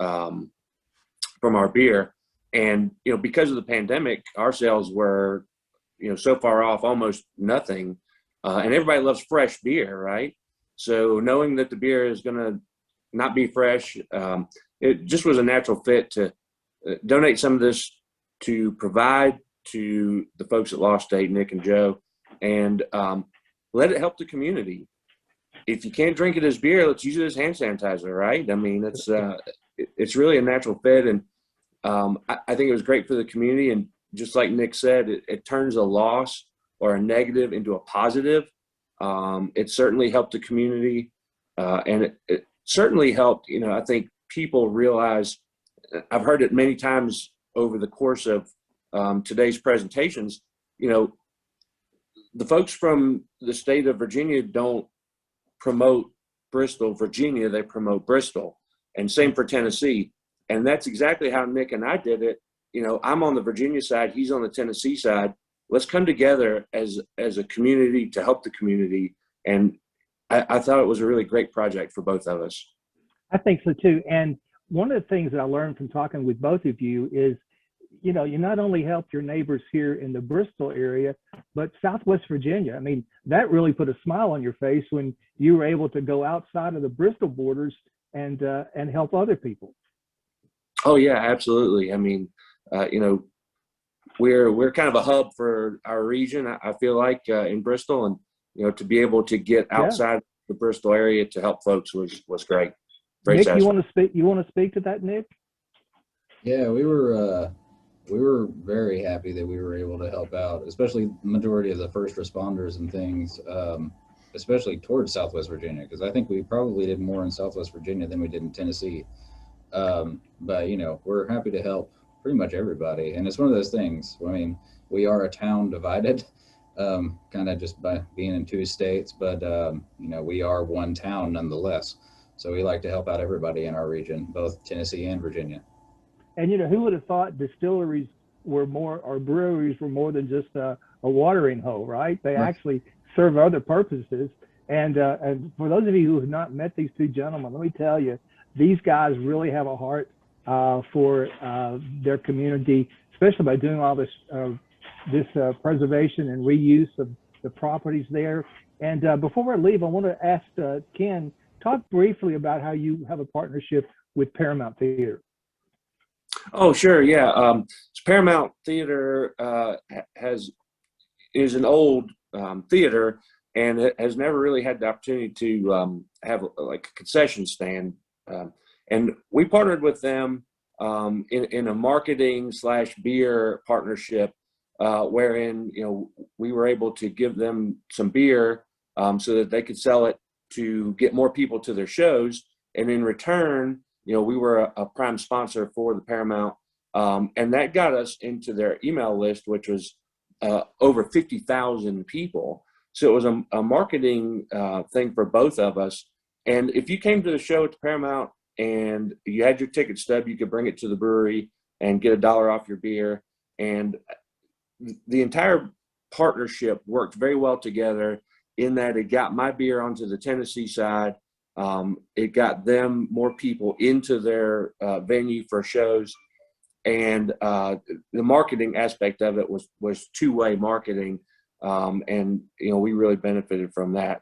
Speaker 15: beer. And, you know, because of the pandemic, our sales were, you know, so far off, almost nothing. And everybody loves fresh beer, right? So knowing that the beer is going to not be fresh, it just was a natural fit to donate some of this to provide to the folks at Lost State, Nick and Joe, and let it help the community. If you can't drink it as beer, let's use it as hand sanitizer, right? I mean, it's really a natural fit, and I think it was great for the community. And just like Nick said, it turns a loss or a negative into a positive. It certainly helped the community, and it certainly helped, I think people realize, I've heard it many times over the course of today's presentations, the folks from the state of Virginia don't promote Bristol, Virginia, they promote Bristol, and same for Tennessee. And that's exactly how Nick and I did it. I'm on the Virginia side, he's on the Tennessee side. Let's come together as a community to help the community. And I thought it was a really great project for both of us.
Speaker 10: I think so too. And one of the things that I learned from talking with both of you is, you not only helped your neighbors here in the Bristol area, but Southwest Virginia. I mean, that really put a smile on your face when you were able to go outside of the Bristol borders and help other people.
Speaker 15: Oh yeah, absolutely. I mean, we're kind of a hub for our region. I feel like in Bristol, and to be able to get outside the Bristol area to help folks was great.
Speaker 10: Nick, you want to speak? You want to speak to that, Nick?
Speaker 14: Yeah, we were very happy that we were able to help out, especially the majority of the first responders and things, especially towards Southwest Virginia, because I think we probably did more in Southwest Virginia than we did in Tennessee. But we're happy to help pretty much everybody, and it's one of those things. I mean, we are a town divided, kind of just by being in two states, but we are one town nonetheless. So we like to help out everybody in our region, both Tennessee and Virginia.
Speaker 10: And who would have thought distilleries were more, or breweries were more than just a watering hole, right? They actually serve other purposes. And for those of you who have not met these two gentlemen, let me tell you, these guys really have a heart for their community, especially by doing all this preservation and reuse of the properties there. And before I leave, I want to ask Ken, talk briefly about how you have a partnership with Paramount Theater.
Speaker 15: Oh, sure. Yeah. So Paramount Theater is an old theater, and it has never really had the opportunity to have like a concession stand. And we partnered with them in a marketing / beer partnership, wherein, we were able to give them some beer so that they could sell it to get more people to their shows. And in return, we were a prime sponsor for the Paramount, and that got us into their email list, which was over 50,000 people. So it was a marketing thing for both of us. And if you came to the show at the Paramount and you had your ticket stub, you could bring it to the brewery and get $1 off your beer. And the entire partnership worked very well together in that it got my beer onto the Tennessee side. It got them more people into their venue for shows, and the marketing aspect of it was two-way marketing, and we really benefited from that.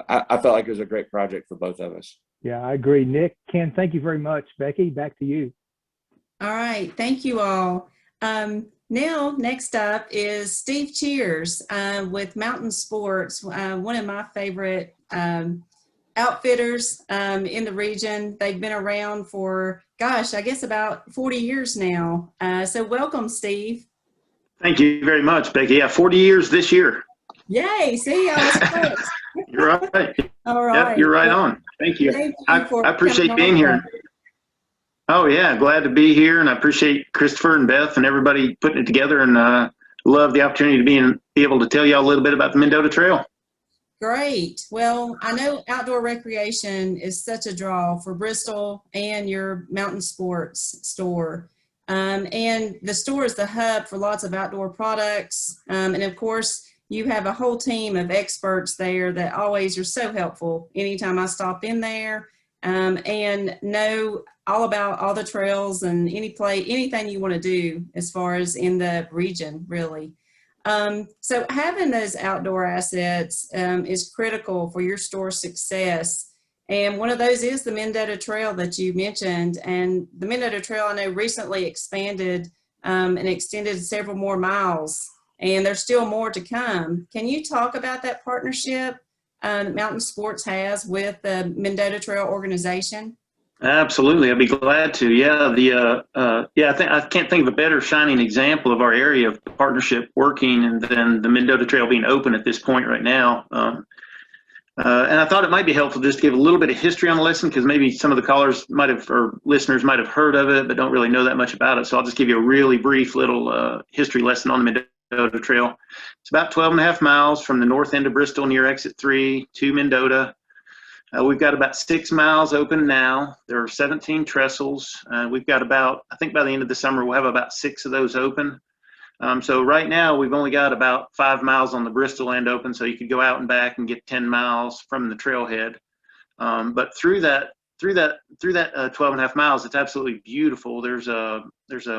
Speaker 15: I felt like it was a great project for both of us.
Speaker 10: Yeah, I agree. Nick, Ken, thank you very much. Becky, back to you.
Speaker 9: All right, thank you all. Now, next up is Steve Cheers with Mountain Sports, one of my favorite outfitters in the region. They've been around for, gosh, I guess about 40 years now. So welcome, Steve.
Speaker 16: Thank you very much, Becky. Yeah, 40 years this year.
Speaker 9: Yay, see, I was close.
Speaker 16: You're right.
Speaker 9: All right.
Speaker 16: Yep, you're right on. Thank you.
Speaker 9: Thank you
Speaker 16: I appreciate being here. Oh, yeah, glad to be here, and I appreciate Christopher and Beth and everybody putting it together, and love the opportunity to be able to tell y'all a little bit about the Mendota Trail.
Speaker 9: Great. Well, I know outdoor recreation is such a draw for Bristol and your Mountain Sports store. And the store is the hub for lots of outdoor products. And of course, you have a whole team of experts there that always are so helpful anytime I stop in there, and know all about all the trails and anything you want to do as far as in the region, really. So having those outdoor assets is critical for your store's success. And one of those is the Mendota Trail that you mentioned. And the Mendota Trail, I know, recently expanded and extended several more miles. And there's still more to come. Can you talk about that partnership that Mountain Sports has with the Mendota Trail organization?
Speaker 16: Absolutely, I'd be glad to. Yeah, I can't think of a better shining example of our area of partnership working than the Mendota Trail being open at this point right now. And I thought it might be helpful just to give a little bit of history on the lesson, because maybe some of the callers might have, or listeners might have heard of it, but don't really know that much about it. So I'll just give you a really brief little history lesson on the Mendota Trail. It's about 12.5 miles from the north end of Bristol near exit 3 to Mendota. We've got about 6 miles open now. There are 17 trestles. We've got about, I think by the end of the summer, we'll have about 6 of those open. So right now we've only got about 5 miles on the Bristol end open, so you could go out and back and get 10 miles from the trailhead. But through that 12.5 miles, it's absolutely beautiful. There's a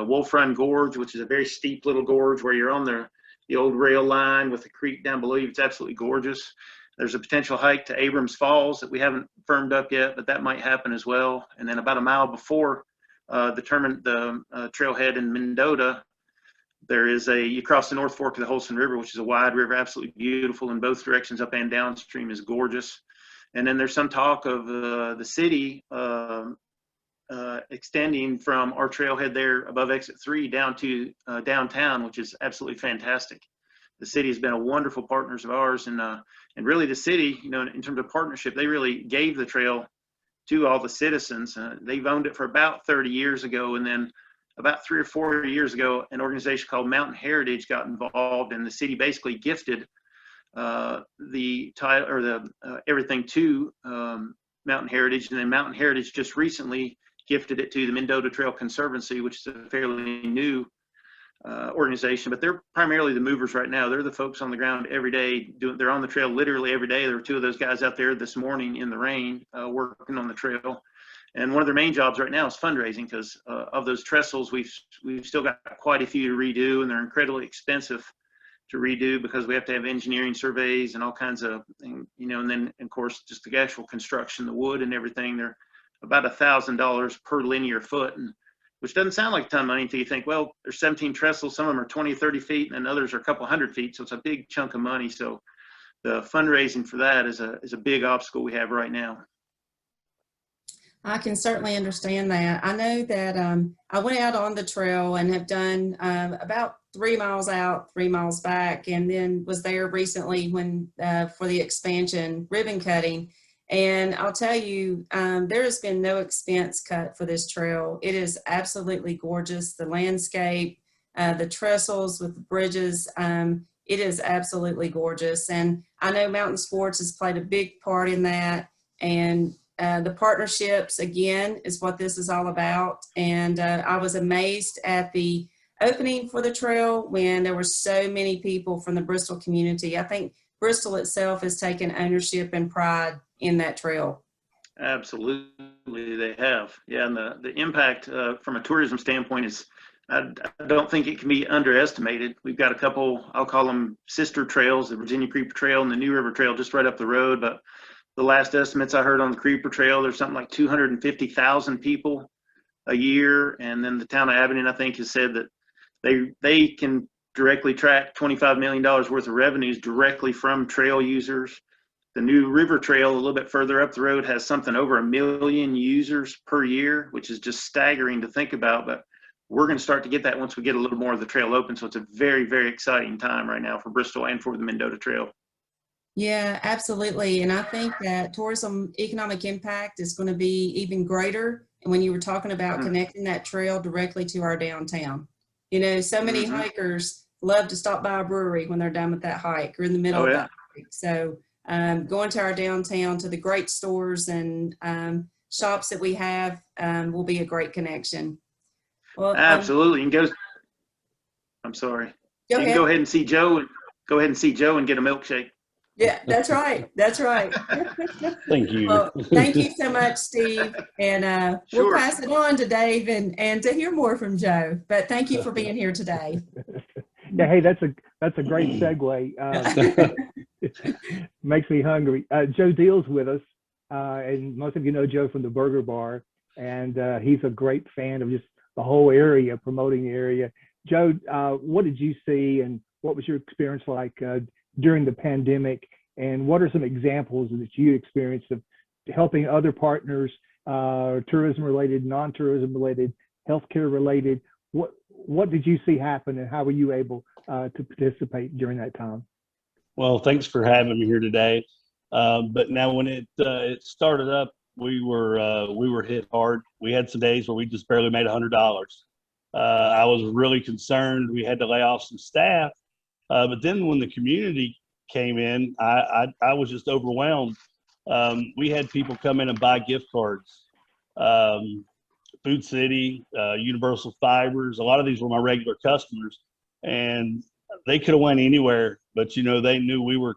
Speaker 16: Wolf Run Gorge, which is a very steep little gorge where you're on the old rail line with the creek down below you. It's absolutely gorgeous. There's a potential hike to Abrams Falls that we haven't firmed up yet, but that might happen as well. And then about a mile before the trailhead in Mendota, there is you cross the North Fork of the Holston River, which is a wide river, absolutely beautiful in both directions, up and downstream, is gorgeous. And then there's some talk of the city extending from our trailhead there above exit 3 down to downtown, which is absolutely fantastic. The city has been a wonderful partners of ours, and really the city, in terms of partnership, they really gave the trail to all the citizens. They've owned it for about 30 years ago, and then about 3 or 4 years ago, an organization called Mountain Heritage got involved, and the city basically gifted everything to Mountain Heritage, and then Mountain Heritage just recently gifted it to the Mendota Trail Conservancy, which is a fairly new organization, but they're primarily the movers right now. They're the folks on the ground every day. They're on the trail literally every day. There were 2 of those guys out there this morning in the rain working on the trail. And one of their main jobs right now is fundraising, because of those trestles, we've still got quite a few to redo, and they're incredibly expensive to redo because we have to have engineering surveys and all kinds of, and then of course just the actual construction, the wood and everything. They're about $1,000 per linear foot, and which doesn't sound like a ton of money until you think, well, there's 17 trestles, some of them are 20, 30 feet, and others are a couple hundred feet, so it's a big chunk of money. So the fundraising for that is a big obstacle we have right now.
Speaker 9: I can certainly understand that. I know that I went out on the trail and have done about 3 miles out, 3 miles back, and then was there recently when for the expansion ribbon cutting. And I'll tell you, there has been no expense cut for this trail. It is absolutely gorgeous. The landscape, the trestles with the bridges, it is absolutely gorgeous. And I know Mountain Sports has played a big part in that. And the partnerships, again, is what this is all about. And I was amazed at the opening for the trail when there were so many people from the Bristol community. I think Bristol itself has taken ownership and pride in that trail.
Speaker 16: Absolutely, they have. Yeah, and the impact from a tourism standpoint is, I don't think it can be underestimated. We've got a couple, I'll call them sister trails, the Virginia Creeper Trail and the New River Trail just right up the road. But the last estimates I heard on the Creeper Trail, there's something like 250,000 people a year. And then the town of Abingdon, I think, has said that they can directly track $25 million worth of revenues directly from trail users. The New River Trail, a little bit further up the road, has something over 1 million users per year, which is just staggering to think about. But we're going to start to get that once we get a little more of the trail open. So it's a very, very exciting time right now for Bristol and for the Mendota Trail.
Speaker 9: Yeah, absolutely. And I think that tourism economic impact is going to be even greater. And when you were talking about connecting that trail directly to our downtown, so many hikers love to stop by a brewery when they're done with that hike or in the middle of that hike. So going to our downtown, to the great stores and shops that we have will be a great connection. Well,
Speaker 16: absolutely. You can go. I'm sorry. You can go ahead and see Joe. Go ahead and see Joe and get a milkshake.
Speaker 9: Yeah, that's right. That's right.
Speaker 17: Thank you.
Speaker 9: Well, thank you so much, Steve. And we'll pass it on to Dave and to hear more from Joe. But thank you for being here today.
Speaker 10: Yeah, hey, that's a great segue. Makes me hungry. Joe Deal's with us, and most of you know Joe from the Burger Bar, and he's a great fan of just the whole area, promoting the area. Joe, what did you see, and what was your experience like during the pandemic? And what are some examples that you experienced of helping other partners, tourism related, non-tourism related, healthcare related? What did you see happen, and how were you able to participate during that time?
Speaker 17: Well, thanks for having me here today. But now, when it started up, we were hit hard. We had some days where we just barely made $100. I was really concerned. We had to lay off some staff. But then when the community came in, I was just overwhelmed. We had people come in and buy gift cards. Food City, Universal Fibers, a lot of these were my regular customers, and they could have went anywhere, but they knew we were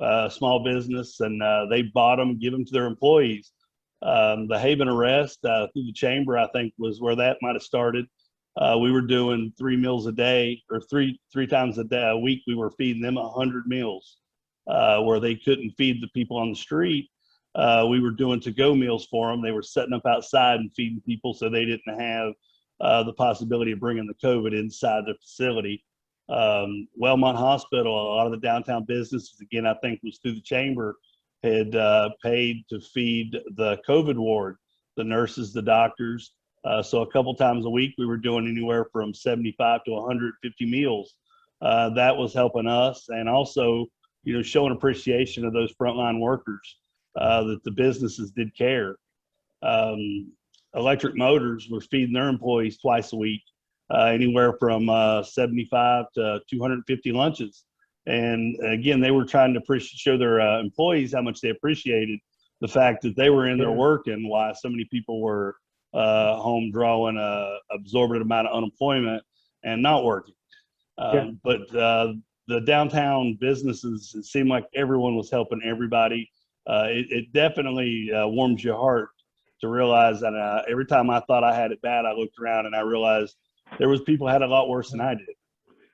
Speaker 17: a small business, and they bought them and give them to their employees. The Haven Arrest through the chamber, I think, was where that might have started. We were doing 3 meals a day, or three times a week. We were feeding them 100 meals where they couldn't feed the people on the street. We were doing to-go meals for them. They were setting up outside and feeding people, so they didn't have the possibility of bringing the COVID inside their facility. Wellmont Hospital, a lot of the downtown businesses, again, I think was through the chamber, had paid to feed the COVID ward, the nurses, the doctors. So a couple times a week, we were doing anywhere from 75 to 150 meals. That was helping us, and also, showing appreciation of those frontline workers, that the businesses did care. Electric Motors were feeding their employees twice a week, anywhere from 75 to 250 lunches. And again, they were trying to show their employees how much they appreciated the fact that they were in there working, while so many people were home drawing a absorbent amount of unemployment and not working. But the downtown businesses, it seemed like everyone was helping everybody. It definitely warms your heart to realize that every time I thought I had it bad, I looked around and I realized there was people who had it a lot worse than I did.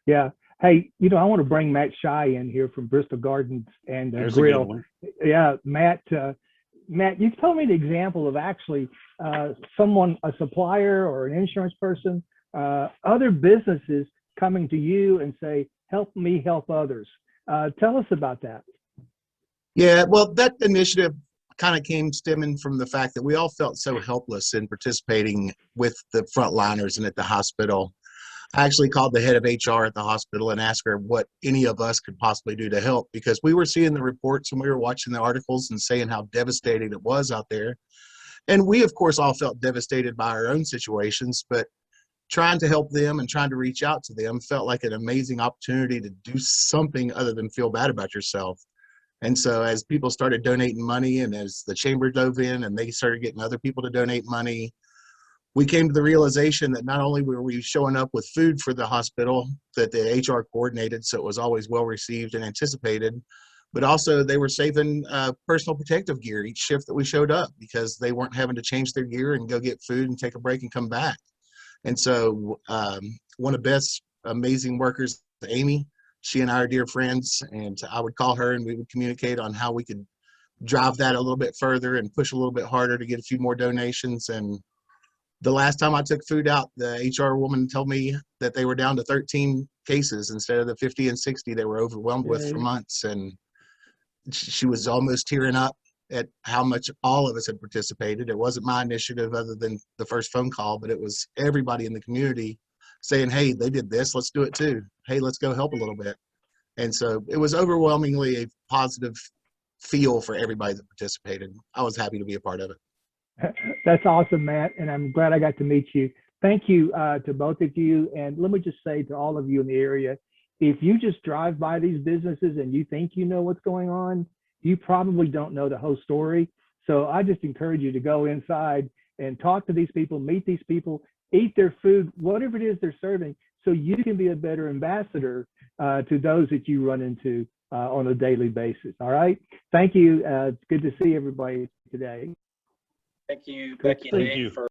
Speaker 10: Yeah. Hey, I want to bring Matt Shy in here from Bristol Gardens and Grill. Yeah, Matt, you've told me the example of actually someone, a supplier or an insurance person, other businesses coming to you and say, help me help others. Tell us about that.
Speaker 18: Yeah, well, that initiative kind of came stemming from the fact that we all felt so helpless in participating with the frontliners and at the hospital. I actually called the head of HR at the hospital and asked her what any of us could possibly do to help, because we were seeing the reports and we were watching the articles and saying how devastating it was out there. And we, of course, all felt devastated by our own situations, but trying to help them and trying to reach out to them felt like an amazing opportunity to do something other than feel bad about yourself. And so as people started donating money, and as the chamber dove in and they started getting other people to donate money, we came to the realization that not only were we showing up with food for the hospital that the HR coordinated, so it was always well received and anticipated, but also they were saving personal protective gear each shift that we showed up, because they weren't having to change their gear and go get food and take a break and come back. And so one of Beth's amazing workers, Amy, she and I are dear friends, and I would call her and we would communicate on how we could drive that a little bit further and push a little bit harder to get a few more donations. And the last time I took food out, the HR woman told me that they were down to 13 cases instead of the 50 and 60 they were overwhelmed with for months. And she was almost tearing up at how much all of us had participated. It wasn't my initiative other than the first phone call, but it was everybody in the community saying, hey, they did this, let's do it too. Hey, let's go help a little bit. And so it was overwhelmingly a positive feel for everybody that participated. I was happy to be a part of it.
Speaker 10: That's awesome, Matt, and I'm glad I got to meet you. Thank you to both of you. And let me just say to all of you in the area, if you just drive by these businesses and you think you know what's going on, you probably don't know the whole story. So I just encourage you to go inside and talk to these people, meet these people, eat their food, whatever it is they're serving, so you can be a better ambassador to those that you run into on a daily basis. All right. Thank you. It's good to see everybody today.
Speaker 5: Thank you, Becky and Dave, for